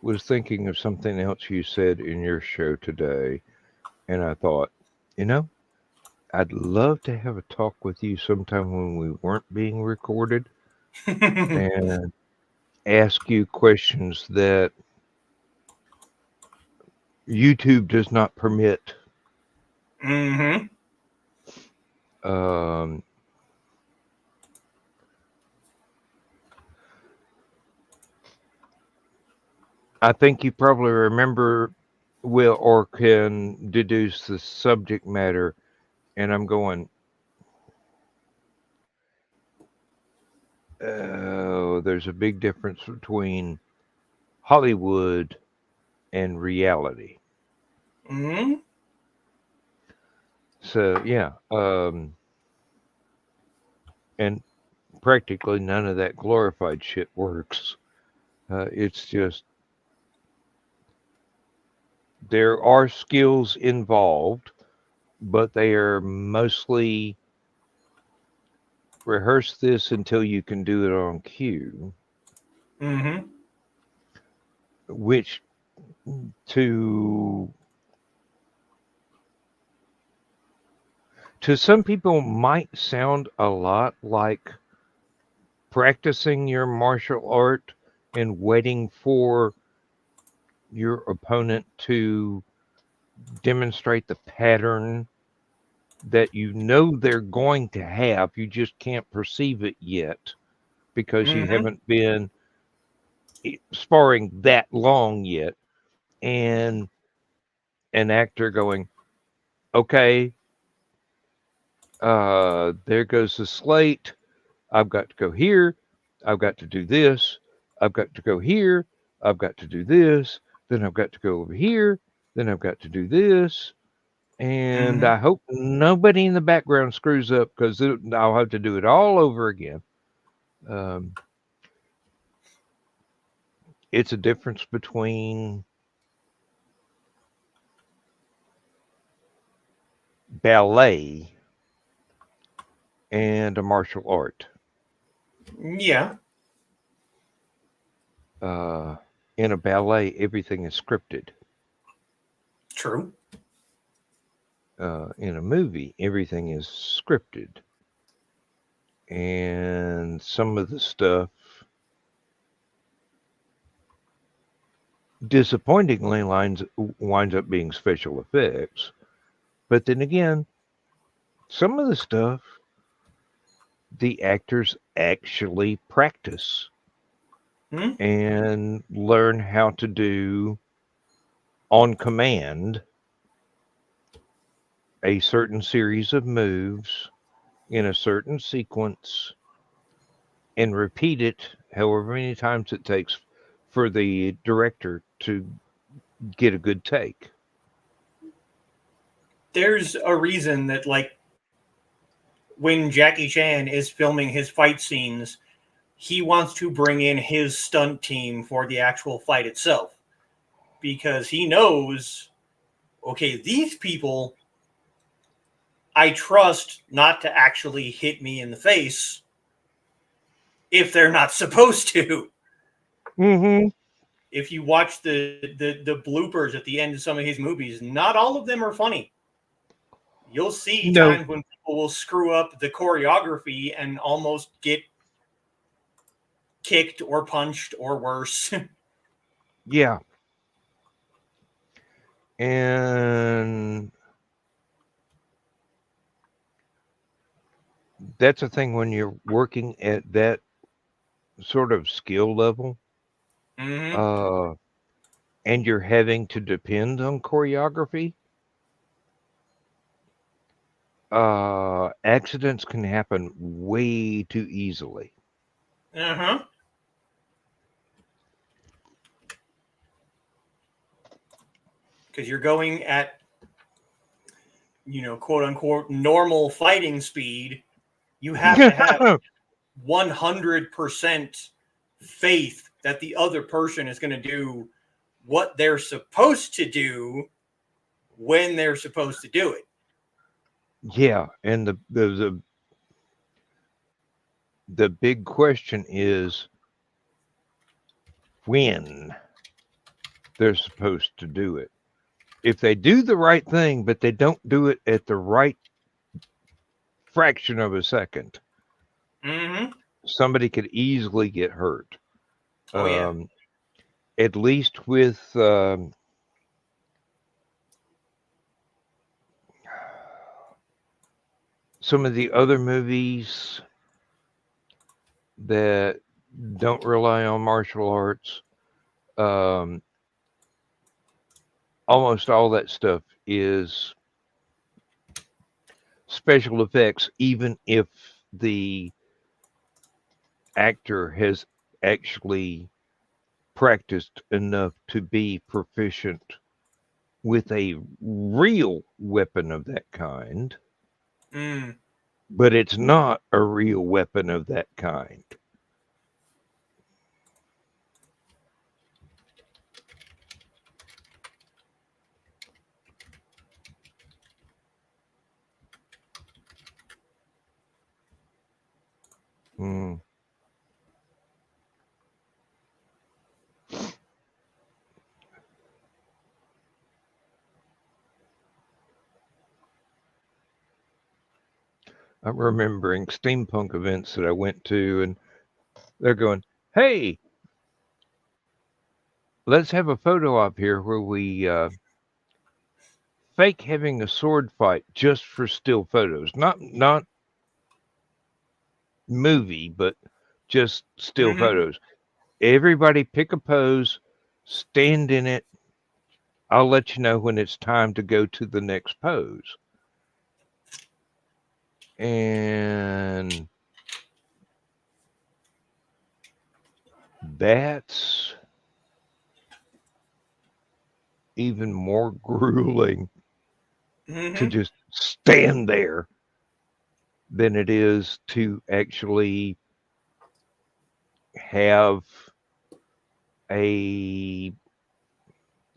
Was thinking of something else you said in your show today, and I thought, you know, I'd love to have a talk with you sometime when we weren't being recorded and ask you questions that YouTube does not permit. Mm-hmm. I think you probably remember, will, or can deduce the subject matter, and I'm going, oh, there's a big difference between Hollywood and reality. Mm-hmm. So yeah, and practically none of that glorified shit works. It's just there are skills involved, but they are mostly rehearse this until you can do it on cue, Mm-hmm. which to some people might sound a lot like practicing your martial art and waiting for your opponent to demonstrate the pattern that you know they're going to have. You just can't perceive it yet because you Mm-hmm. haven't been sparring that long yet. And an actor going, okay, there goes the slate. I've got to go here. I've got to do this. I've got to go here. I've got to do this. Then I've got to go over here. Then I've got to do this. And Mm-hmm. I hope nobody in the background screws up because I'll have to do it all over again. It's a difference between ballet and a martial art. Yeah. In a ballet, everything is scripted. True. In a movie, everything is scripted. And some of the stuff, disappointingly, winds up being special effects. But then again, some of the stuff, the actors actually practice and learn how to do on command a certain series of moves in a certain sequence and repeat it however many times it takes for the director to get a good take. There's a reason that, like, when Jackie Chan is filming his fight scenes, he wants to bring in his stunt team for the actual fight itself. Because he knows, okay, these people I trust not to actually hit me in the face if they're not supposed to. Mm-hmm. If you watch the bloopers at the end of some of his movies, not all of them are funny. You'll see times when people will screw up the choreography and almost get kicked or punched or worse. Yeah. And that's the thing when you're working at that sort of skill level, and you're having to depend on choreography, accidents can happen way too easily. Uh-huh. Because you're going at, quote unquote, normal fighting speed. You have to have 100% faith that the other person is going to do what they're supposed to do when they're supposed to do it. Yeah, and the The big question is when they're supposed to do it. If they do the right thing, but they don't do it at the right fraction of a second, Mm-hmm. somebody could easily get hurt. Oh, yeah. At least with some of the other movies that don't rely on martial arts, um, almost all that stuff is special effects, even if the actor has actually practiced enough to be proficient with a real weapon of that kind, Mm. but it's not a real weapon of that kind. Mm. I'm remembering steampunk events that I went to, and they're going, "Hey, let's have a photo op here where we fake having a sword fight just for still photos, not movie, but just still Mm-hmm. photos. Everybody pick a pose, stand in it. I'll let you know when it's time to go to the next pose." And that's even more grueling to Mm-hmm. just stand there than it is to actually have a,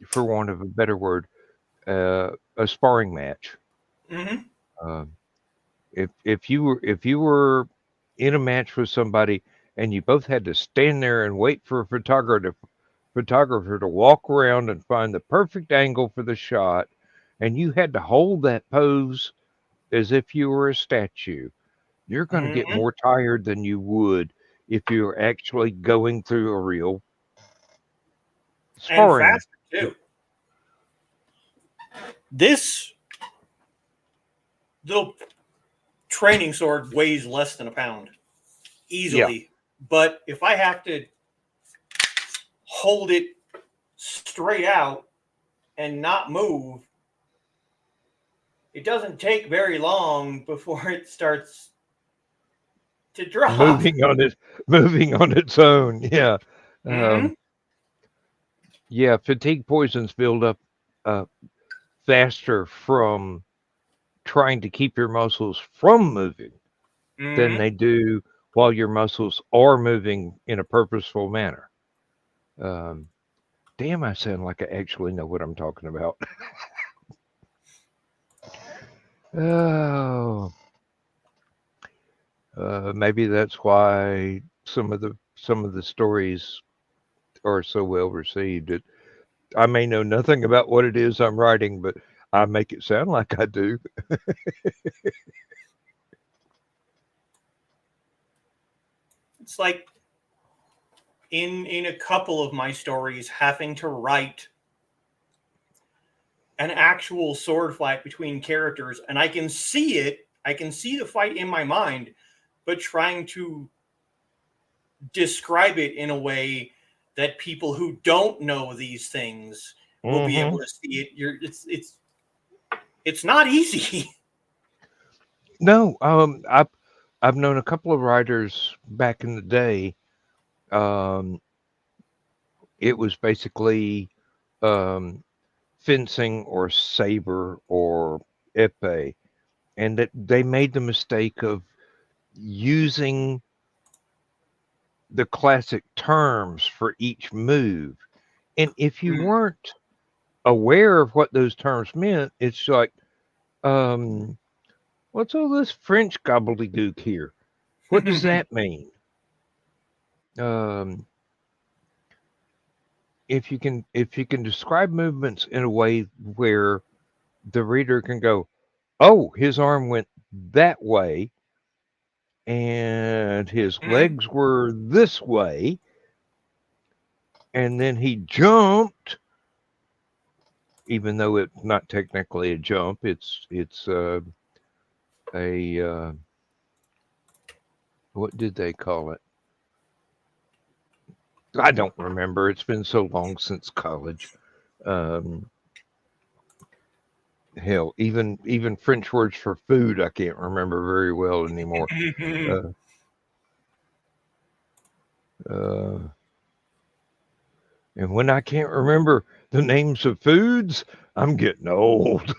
for want of a better word, a sparring match. Mm-hmm. Uh, if you were in a match with somebody and you both had to stand there and wait for a photographer to walk around and find the perfect angle for the shot, and you had to hold that pose as if you were a statue, you're going to get Mm-hmm. more tired than you would if you're actually going through a real And sparring. faster, too. This little training sword weighs less than a pound. Yeah. Easily. But if I have to hold it straight out and not move, it doesn't take very long before it starts to drop. Moving on its own. Yeah. Mm-hmm. Yeah, fatigue poisons build up uh, faster from trying to keep your muscles from moving than Mm-hmm. they do while your muscles are moving in a purposeful manner. Um, Damn, I sound like I actually know what I'm talking about. Oh, maybe that's why some of the stories are so well received. I may know nothing about what it is I'm writing, but I make it sound like I do. It's like in a couple of my stories having to write an actual sword fight between characters, and I can see it. I can see the fight in my mind, but trying to describe it in a way that people who don't know these things will be Hmm. able to see it. It's not easy. No, I've known a couple of writers back in the day. Um, it was basically um, fencing or saber or epee, and that they made the mistake of using the classic terms for each move. And if you weren't aware of what those terms meant, it's like, what's all this French gobbledygook here? What does that mean? If you can describe movements in a way where the reader can go, oh, his arm went that way and his legs were this way, and then he jumped, even though it's not technically a jump, it's a what did they call it? I don't remember. It's been so long since college. Hell, even French words for food I can't remember very well anymore. And when I can't remember the names of foods, I'm getting old.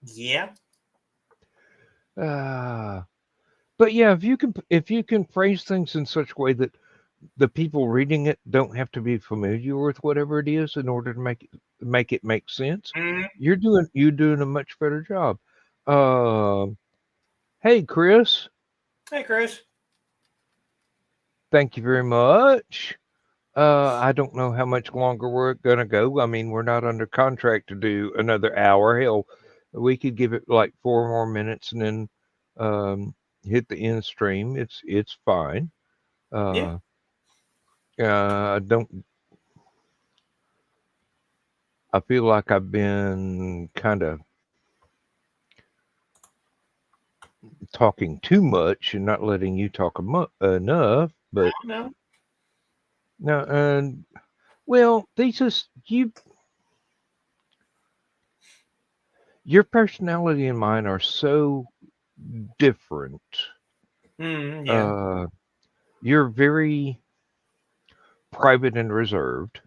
Yeah. But yeah, if you can phrase things in such a way that the people reading it don't have to be familiar with whatever it is in order to make it make sense, you're doing a much better job. Hey, Chris. Hey, Chris. Thank you very much. I don't know how much longer we're going to go. I mean, we're not under contract to do another hour. Hell, we could give it like 4 more minutes and then hit the end stream. It's fine. Yeah. I feel like I've been kind of talking too much and not letting you talk enough, but No. well, your personality and mine are so different. Yeah. You're very private and reserved,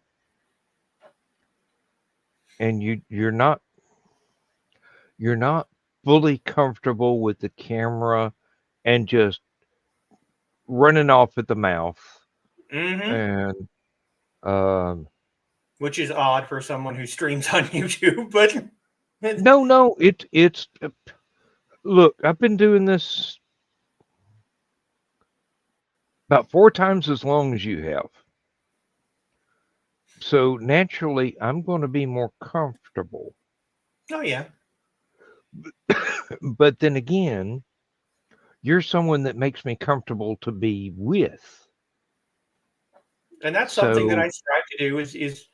and you're not fully comfortable with the camera and just running off at the mouth. And which is odd for someone who streams on YouTube, but no, it's look, I've been doing this about 4 times as long as you have. So naturally, I'm going to be more comfortable. Oh, yeah. But then again, you're someone that makes me comfortable to be with. And that's something that I strive to do is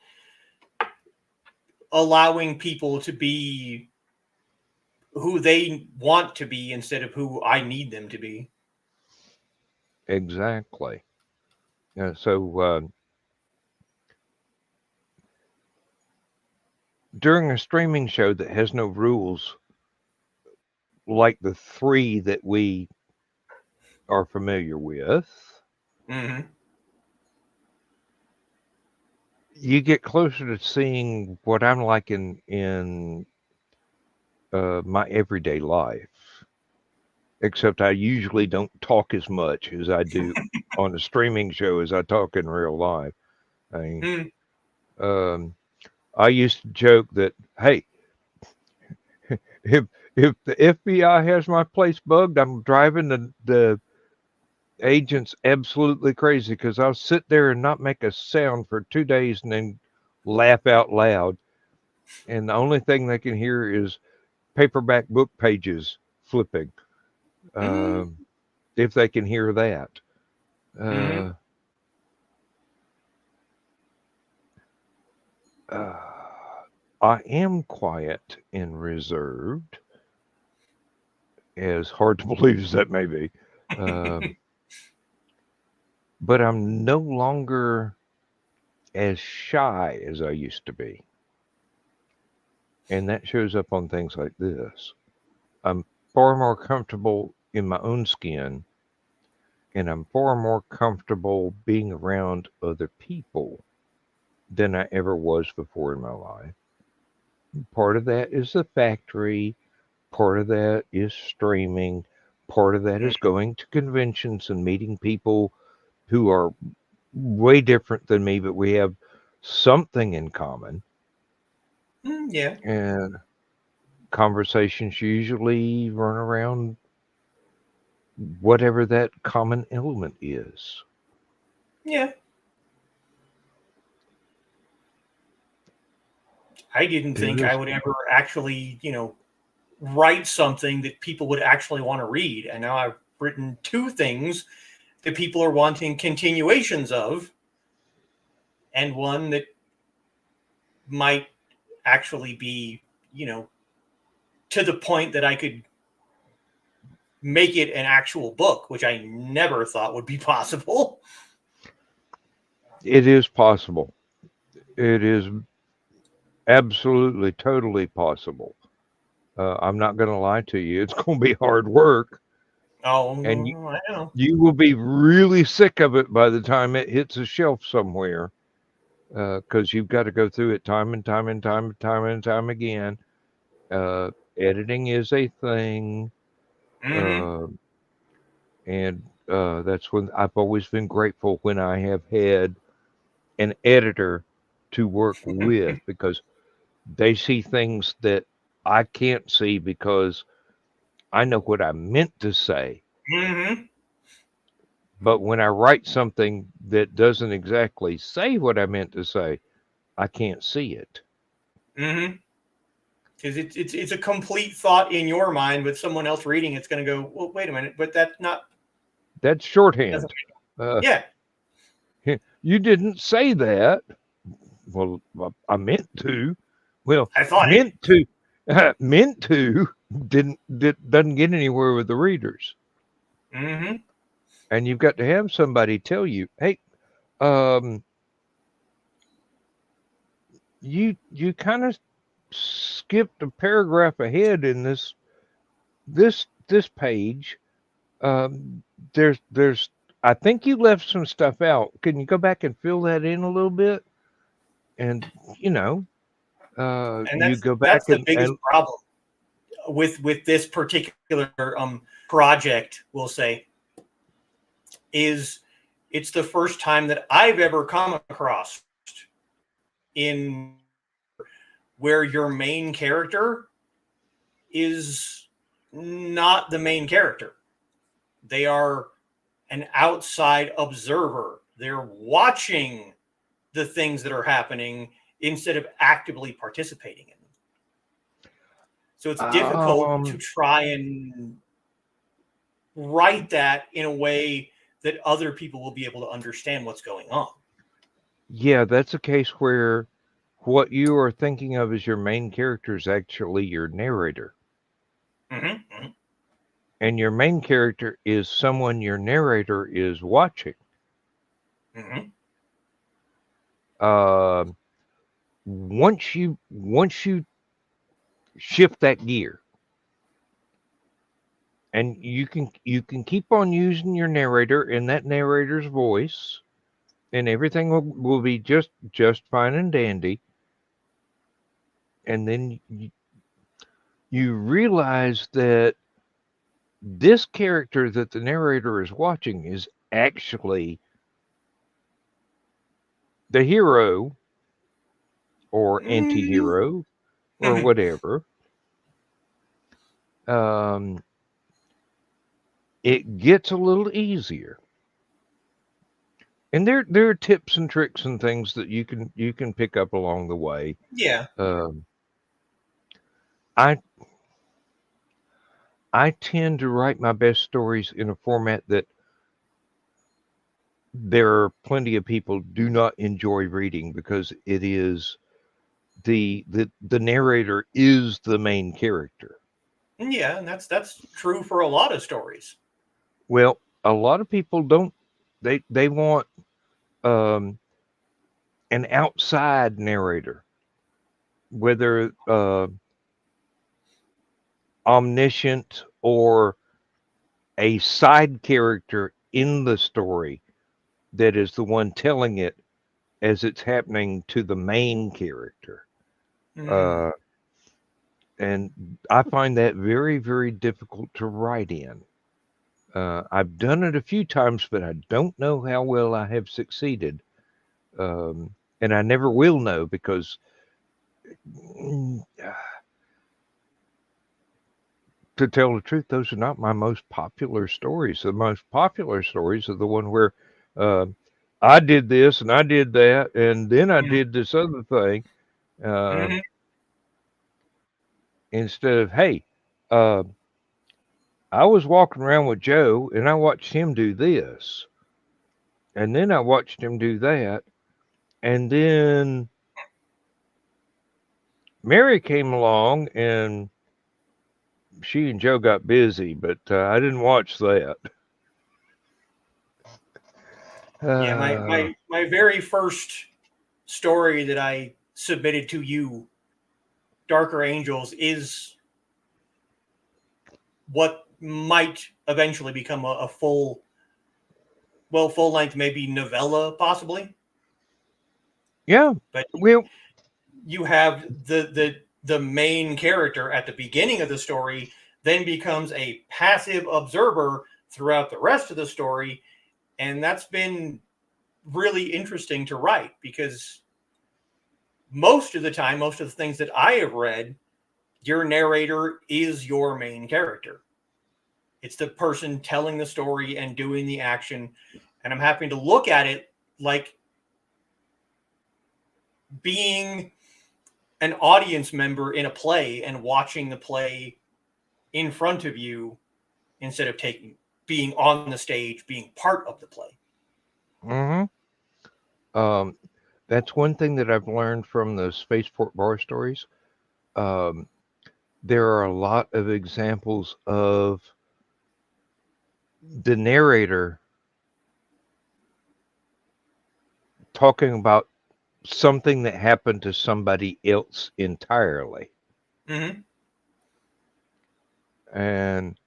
allowing people to be who they want to be instead of who I need them to be. Exactly. So during a streaming show that has no rules, like the 3 that we are familiar with, you get closer to seeing what I'm like in my everyday life. Except I usually don't talk as much as I do on a streaming show as I talk in real life. I mean, I used to joke that, hey, if the FBI has my place bugged, I'm driving the agents absolutely crazy because I'll sit there and not make a sound for 2 days and then laugh out loud. And the only thing they can hear is paperback book pages flipping. If they can hear that. I am quiet and reserved, as hard to believe as that may be. But I'm no longer as shy as I used to be. And that shows up on things like this. I'm far more comfortable in my own skin, and I'm far more comfortable being around other people than I ever was before in my life. Part of that is the factory, part of that is streaming, part of that is going to conventions and meeting people who are way different than me, but we have something in common. Yeah. And conversations usually run around whatever that common element is. Yeah. I didn't There think I is. would ever actually, write something that people would actually want to read. And now I've written 2 things that people are wanting continuations of, and one that might actually be, to the point that I could make it an actual book, which I never thought would be possible. It is possible. It is absolutely, totally possible. I'm not going to lie to you. It's going to be hard work, Oh, and I know. you will be really sick of it by the time it hits a shelf somewhere, because you've got to go through it time and time and time and time and time again. Uh, Editing is a thing, Mm-hmm. uh, and that's when I've always been grateful when I have had an editor to work with, because they see things that I can't see because I know what I meant to say. Mm-hmm. But when I write something that doesn't exactly say what I meant to say, I can't see it. Mm-hmm. Because it's a complete thought in your mind, but someone else reading it's going to go, well, wait a minute, but that's not. That's shorthand. Uh, Yeah, you didn't say that. Well, I meant to. Well, I thought it. meant to, meant to doesn't get anywhere with the readers. Mm-hmm. And you've got to have somebody tell you, hey, um, you kind of skipped a paragraph ahead in this page. Um, there's I think you left some stuff out. Can you go back and fill that in a little bit? And you know, And you that's go back that's the biggest and problem with this particular project. We'll say is it's the first time that I've ever come across in where your main character is not the main character. They are an outside observer. They're watching the things that are happening instead of actively participating in them. So it's difficult to try and write that in a way that other people will be able to understand what's going on. yeah, that's a case where what you are thinking of as your main character is actually your narrator. Mm-hmm, mm-hmm. And your main character is someone your narrator is watching. Mm-hmm. Uh, once you shift that gear, and you can keep on using your narrator in that narrator's voice, and everything will be just fine and dandy. And then you realize that this character that the narrator is watching is actually the hero or anti-hero or Mm-hmm. whatever. Um, it gets a little easier. And there are tips and tricks and things that you can pick up along the way. Yeah. Um, I I tend to write my best stories in a format that there are plenty of people do not enjoy reading, because it is the narrator is the main character. Yeah, and that's true for a lot of stories. Well, a lot of people don't. They want um, an outside narrator, whether omniscient or a side character in the story that is the one telling it as it's happening to the main character. Mm. Uh, and I find that very, very difficult to write in. I've done it a few times, but I don't know how well I have succeeded. And I never will know, because to tell the truth, those are not my most popular stories. The most popular stories are the one where I did this and I did that, and then I did this other thing. Mhm. Instead of, hey, uh, I was walking around with Joe and I watched him do this, and then I watched him do that, and then Mary came along and she and Joe got busy, but I didn't watch that. Yeah, my very first story that I submitted to you, Darker Angels, is what might eventually become a full length, maybe novella, possibly. Yeah, But well, you have the main character at the beginning of the story, then becomes a passive observer throughout the rest of the story, and that's been really interesting to write because most of the time, most of the things that I have read, your narrator is your main character. It's the person telling the story and doing the action. And I'm having to look at it like being an audience member in a play and watching the play in front of you instead of being on the stage, being part of the play. hmm um, that's one thing that I've learned from the Spaceport Bar stories. Um, there are a lot of examples of the narrator talking about something that happened to somebody else entirely. Mm-hmm. And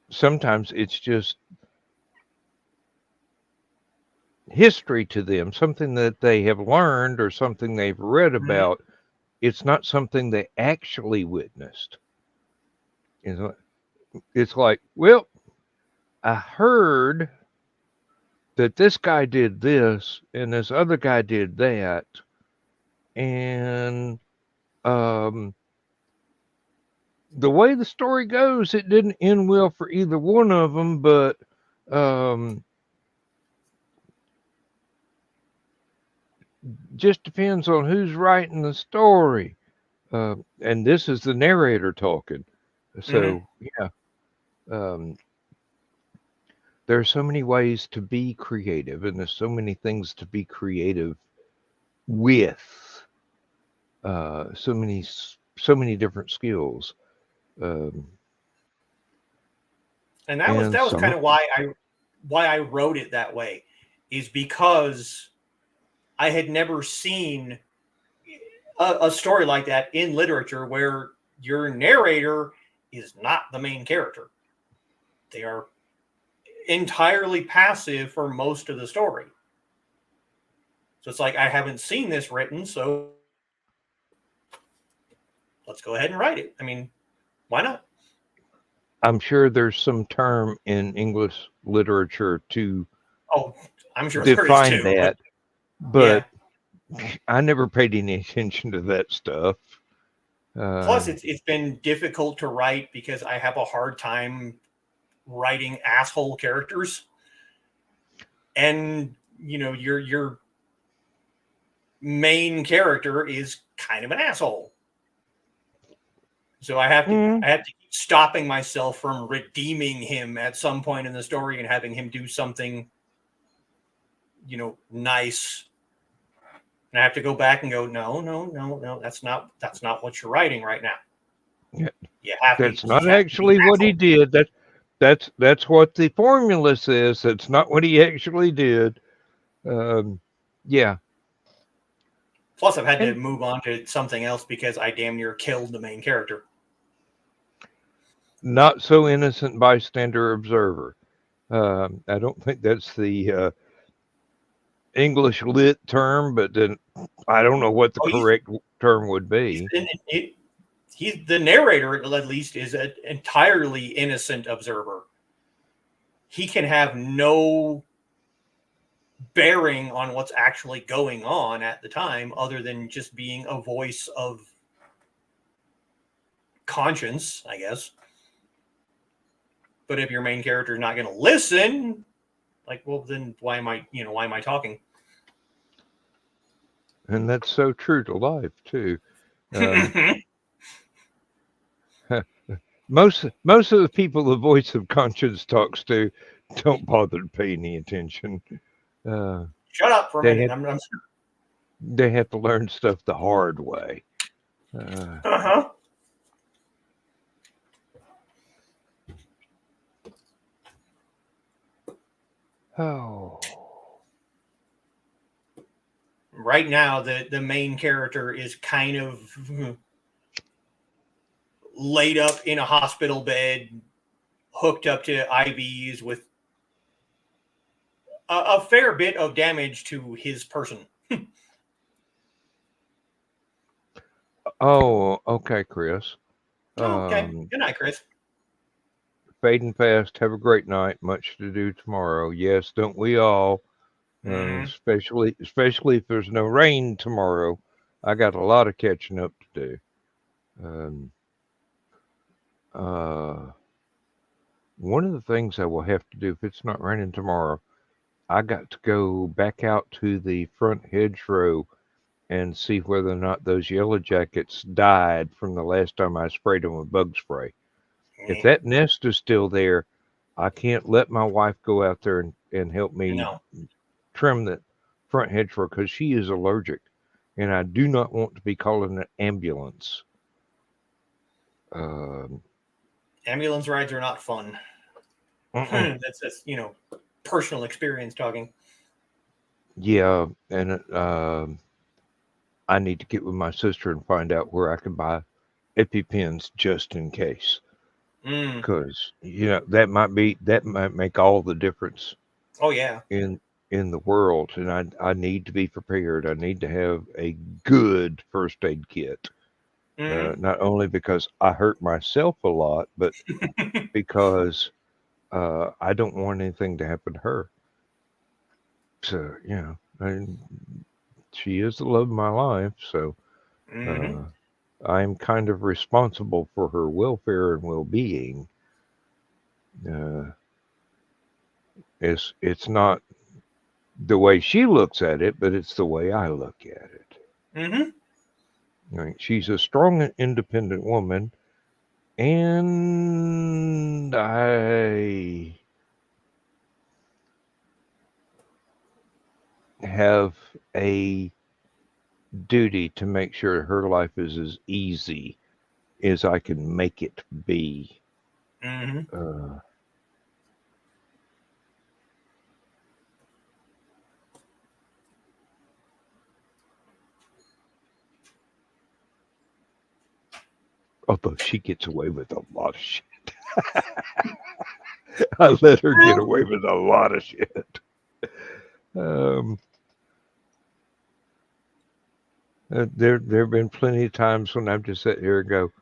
sometimes it's just history to them, something that they have learned or something they've read Mm-hmm. about. It's not something they actually witnessed. It's like, well, I heard that this guy did this and this other guy did that. And um, the way the story goes, it didn't end well for either one of them, but um, just depends on who's writing the story. And this is the narrator talking. Mm-hmm. So, yeah, um, there are so many ways to be creative, and there's so many things to be creative with. So many different skills. Um, And and that was some kind of of why I wrote it that way, is because I had never seen a story like that in literature where your narrator is not the main character. They are entirely passive for most of the story. So it's like, I haven't seen this written, so let's go ahead and write it. I mean, why not? I'm sure there's some term in English literature to Oh, I'm sure there is define too, but that, but yeah. I never paid any attention to that stuff. Plus, Um, it's been difficult to write because I have a hard time writing asshole characters, and your main character is kind of an asshole. So I have mm, to keep stopping myself from redeeming him at some point in the story and having him do something, nice. And I have to go back and go, no, no, no, no, that's not what you're writing right now. yeah, You have to that's not be an actually what he asshole. did. That's what the formula says. That's not what he actually did. Um, yeah, Plus, I've had to and move on to something else because I damn near killed the main character. not so innocent bystander observer. I don't think that's the English lit term, but then I don't know what the Oh, correct term would be. he's the narrator, at least, is an entirely innocent observer. He can have no bearing on what's actually going on at the time other than just being a voice of conscience, I guess. But if your main character is not going to listen, like, well, then why am I talking? And that's so true to life too. Most of the people the voice of conscience talks to don't bother to pay any attention. Shut up for a They minute. had- They have to learn stuff the hard way. Oh. Right now, the main character is kind of laid up in a hospital bed, hooked up to IVs with a fair bit of damage to his person. Oh, okay, Chris. Okay. Good night, Chris. Fading fast. Have a great night. Much to do tomorrow. Yes, don't we all? Especially if there's no rain tomorrow. I got a lot of catching up to do. One of the things I will have to do if it's not raining tomorrow, I got to go back out to the front hedgerow and see whether or not those yellow jackets died from the last time I sprayed them with bug spray. If that nest is still there, I can't let my wife go out there and help me trim the front hedgerow because she is allergic, and I do not want to be calling an ambulance. Ambulance rides are not fun. That's just, personal experience talking. Yeah, and I need to get with my sister and find out where I can buy EpiPens just in case. Because that might make all the difference. Oh yeah. In the world, and I need to be prepared. I need to have a good first aid kit. Not only because I hurt myself a lot, but because I don't want anything to happen to her. So she is the love of my life. So I'm kind of responsible for her welfare and well-being. It's not the way she looks at it, but it's the way I look at it. She's a strong and independent woman, and I have a duty to make sure her life is as easy as I can make it be. Although she gets away with a lot of shit. I let her get away with a lot of shit. There have been plenty of times when I've just sat here and go,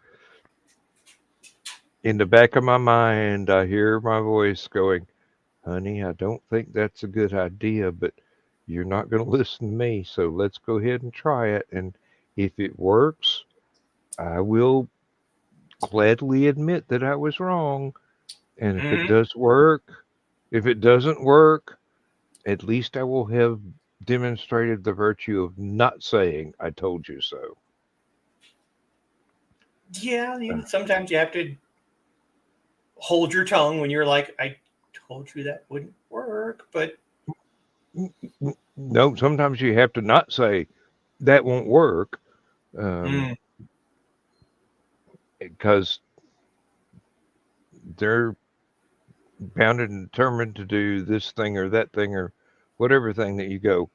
in the back of my mind, I hear my voice going, honey, I don't think that's a good idea, but you're not going to listen to me, so let's go ahead and try it. And if it works, I will gladly admit that I was wrong. And if it does work, if it doesn't work, at least I will have demonstrated the virtue of not saying I told you so. Yeah, sometimes you have to hold your tongue when you're like, I told you that wouldn't work, but no, sometimes you have to not say that won't work. Because they're bound and determined to do this thing or that thing or whatever thing that you go,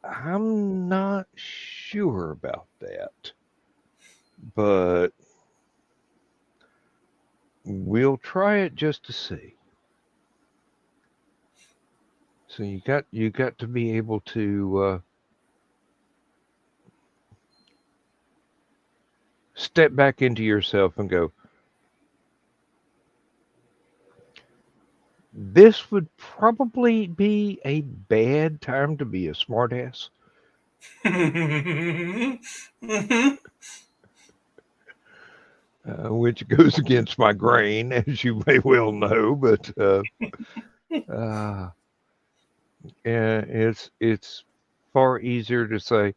I'm not sure about that, but we'll try it just to see. So you got to be able to step back into yourself and go, this would probably be a bad time to be a smartass. which goes against my grain, as you may well know. But it's far easier to say,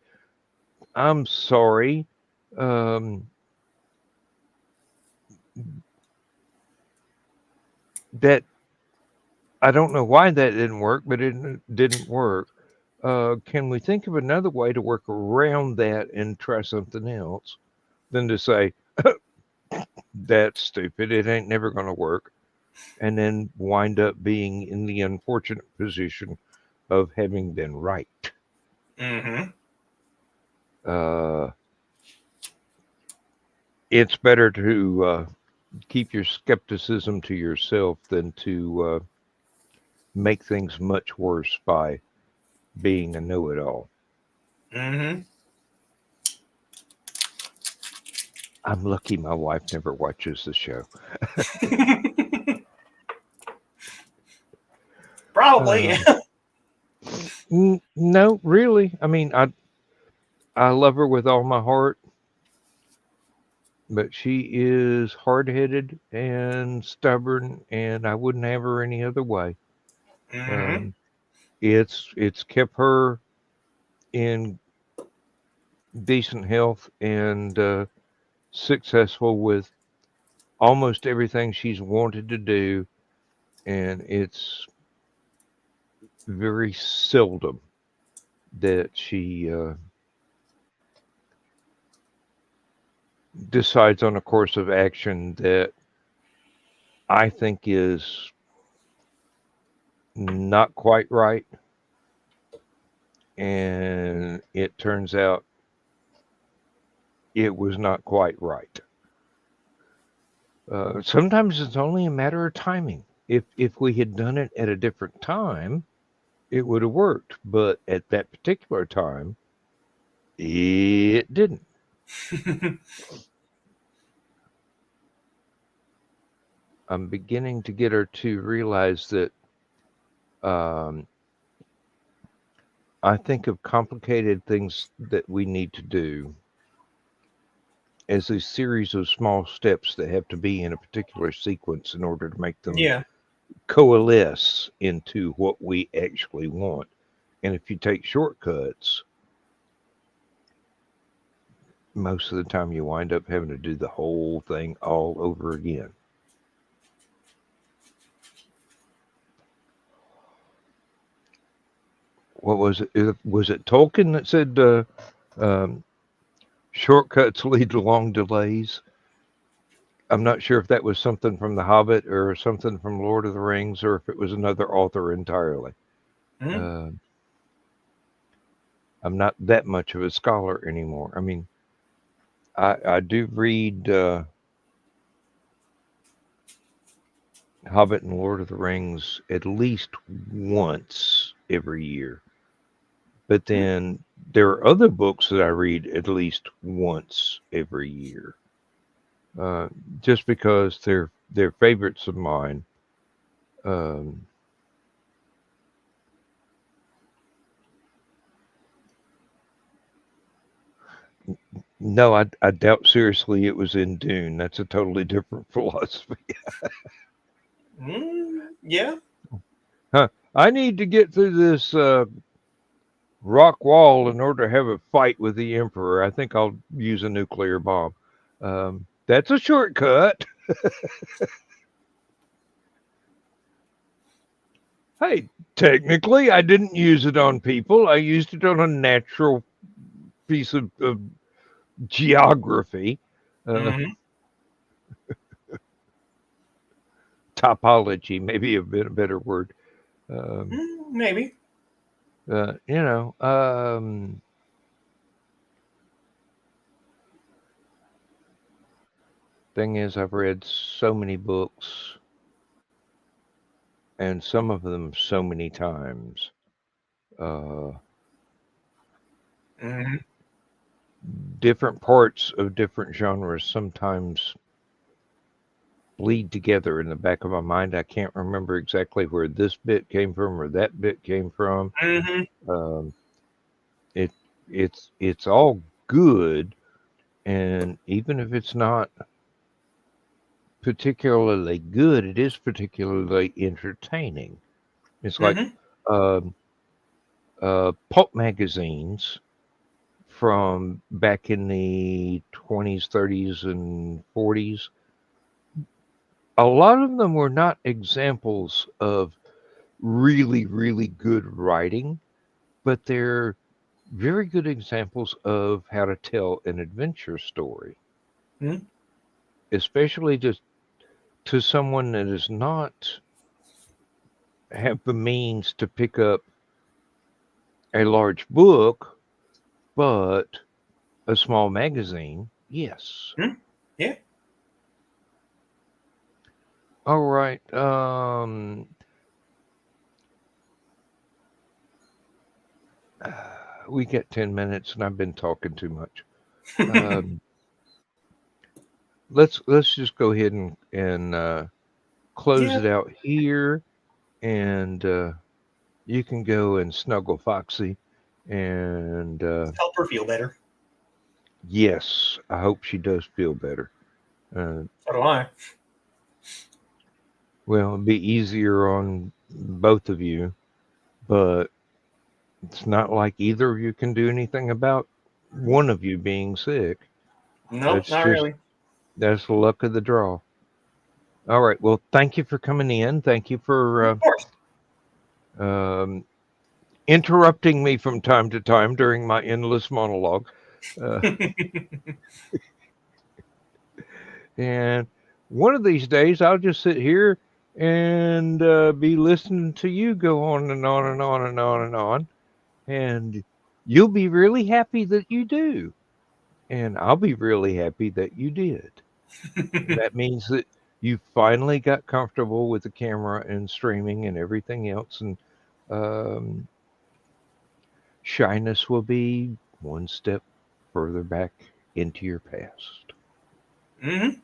"I'm sorry." That I don't know why that didn't work, but it didn't work. Can we think of another way to work around that and try something else than to say, that's stupid, it ain't never going to work, and then wind up being in the unfortunate position of having been right? It's better to keep your skepticism to yourself than to make things much worse by being a know-it-all. I'm lucky my wife never watches the show. Probably. No, really. I mean, I love her with all my heart, but she is hard-headed and stubborn, and I wouldn't have her any other way. It's kept her in decent health and successful with almost everything she's wanted to do, and it's very seldom that she decides on a course of action that I think is not quite right, and it turns out it was not quite right. Sometimes it's only a matter of timing. If we had done it at a different time, it would have worked. But at that particular time, it didn't. I'm beginning to get her to realize that I think of complicated things that we need to do as a series of small steps that have to be in a particular sequence in order to make them coalesce into what we actually want. And if you take shortcuts, most of the time you wind up having to do the whole thing all over again. What was it? Was it Tolkien that said shortcuts lead to long delays? I'm not sure if that was something from The Hobbit or something from Lord of the Rings, or if it was another author entirely. I'm not that much of a scholar anymore. I mean, I do read Hobbit and Lord of the Rings at least once every year. But then there are other books that I read at least once every year. Just because they're favorites of mine. No, I doubt seriously it was in Dune. That's a totally different philosophy. Yeah. Huh. I need to get through this rock wall in order to have a fight with the Emperor. I think I'll use a nuclear bomb. That's a shortcut. Hey, technically, I didn't use it on people. I used it on a natural piece of geography. Topology, maybe a better word. Maybe. Thing is, I've read so many books, and some of them so many times. Different parts of different genres sometimes bleed together in the back of my mind. I can't remember exactly where this bit came from or that bit came from. It's all good, and even if it's not particularly good. It is particularly entertaining. It's like Mhm. pulp magazines from back in the 20s, 30s, and 40s. A lot of them were not examples of really, really good writing, but they're very good examples of how to tell an adventure story, Mhm. especially to someone that does not have the means to pick up a large book, but a small magazine. Yes. Yeah. All right. We get 10 minutes, and I've been talking too much. Let's just go ahead and close Yeah. it out here, and you can go and snuggle Foxy, and Help her feel better. yes, I hope she does feel better. So do I. Well, it'd be easier on both of you, but it's not like either of you can do anything about one of you being sick. Nope, That's not just really. that's the luck of the draw. All right. Well, thank you for coming in. Thank you for Of course. interrupting me from time to time during my endless monologue. And one of these days, I'll just sit here and be listening to you go on and on and on and on and on. And you'll be really happy that you do. And I'll be really happy that you did. That means that you finally got comfortable with the camera and streaming and everything else. And shyness will be one step further back into your past. I'm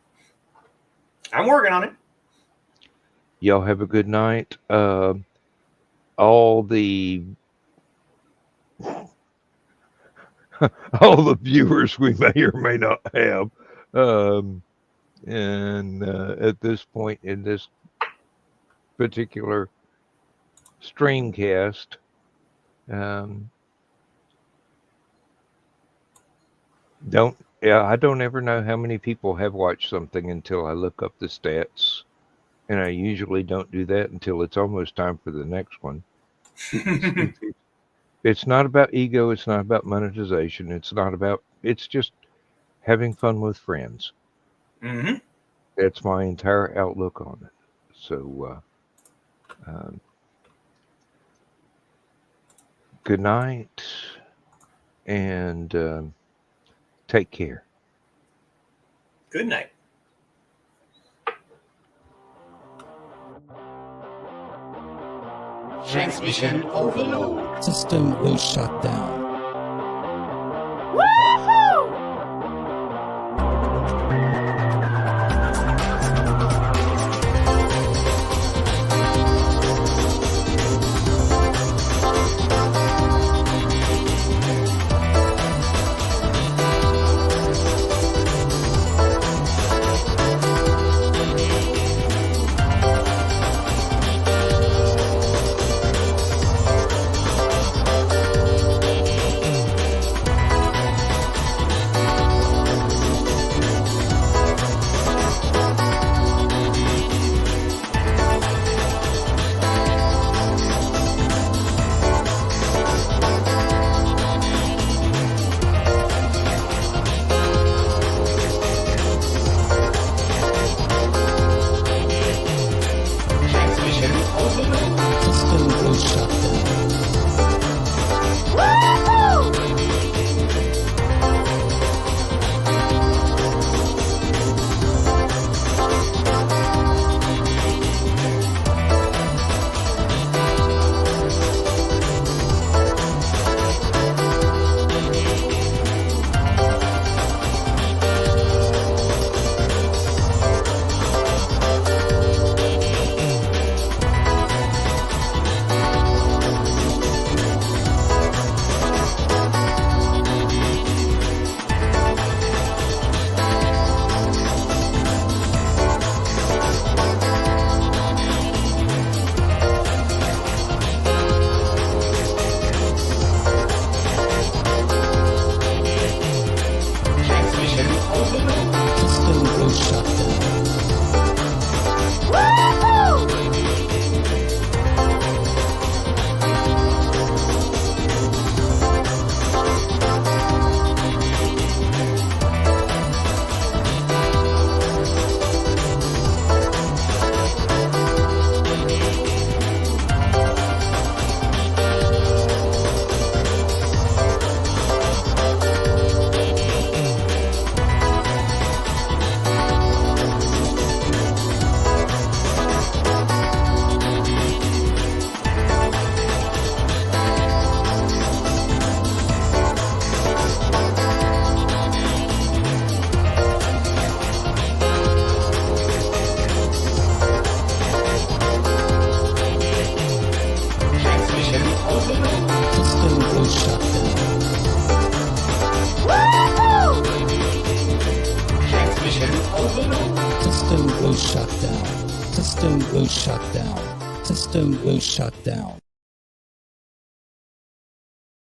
working on it. Y'all have a good night. All the viewers we may or may not have, and at this point in this particular streamcast, I don't ever know how many people have watched something until I look up the stats, and I usually don't do that until it's almost time for the next one. It's not about ego. It's not about monetization. It's just having fun with friends. That's my entire outlook on it. So, good night, and take care. Good night. Transmission overload. System will shut down. Television overload. System will shut down. System will shut down. System will shut down.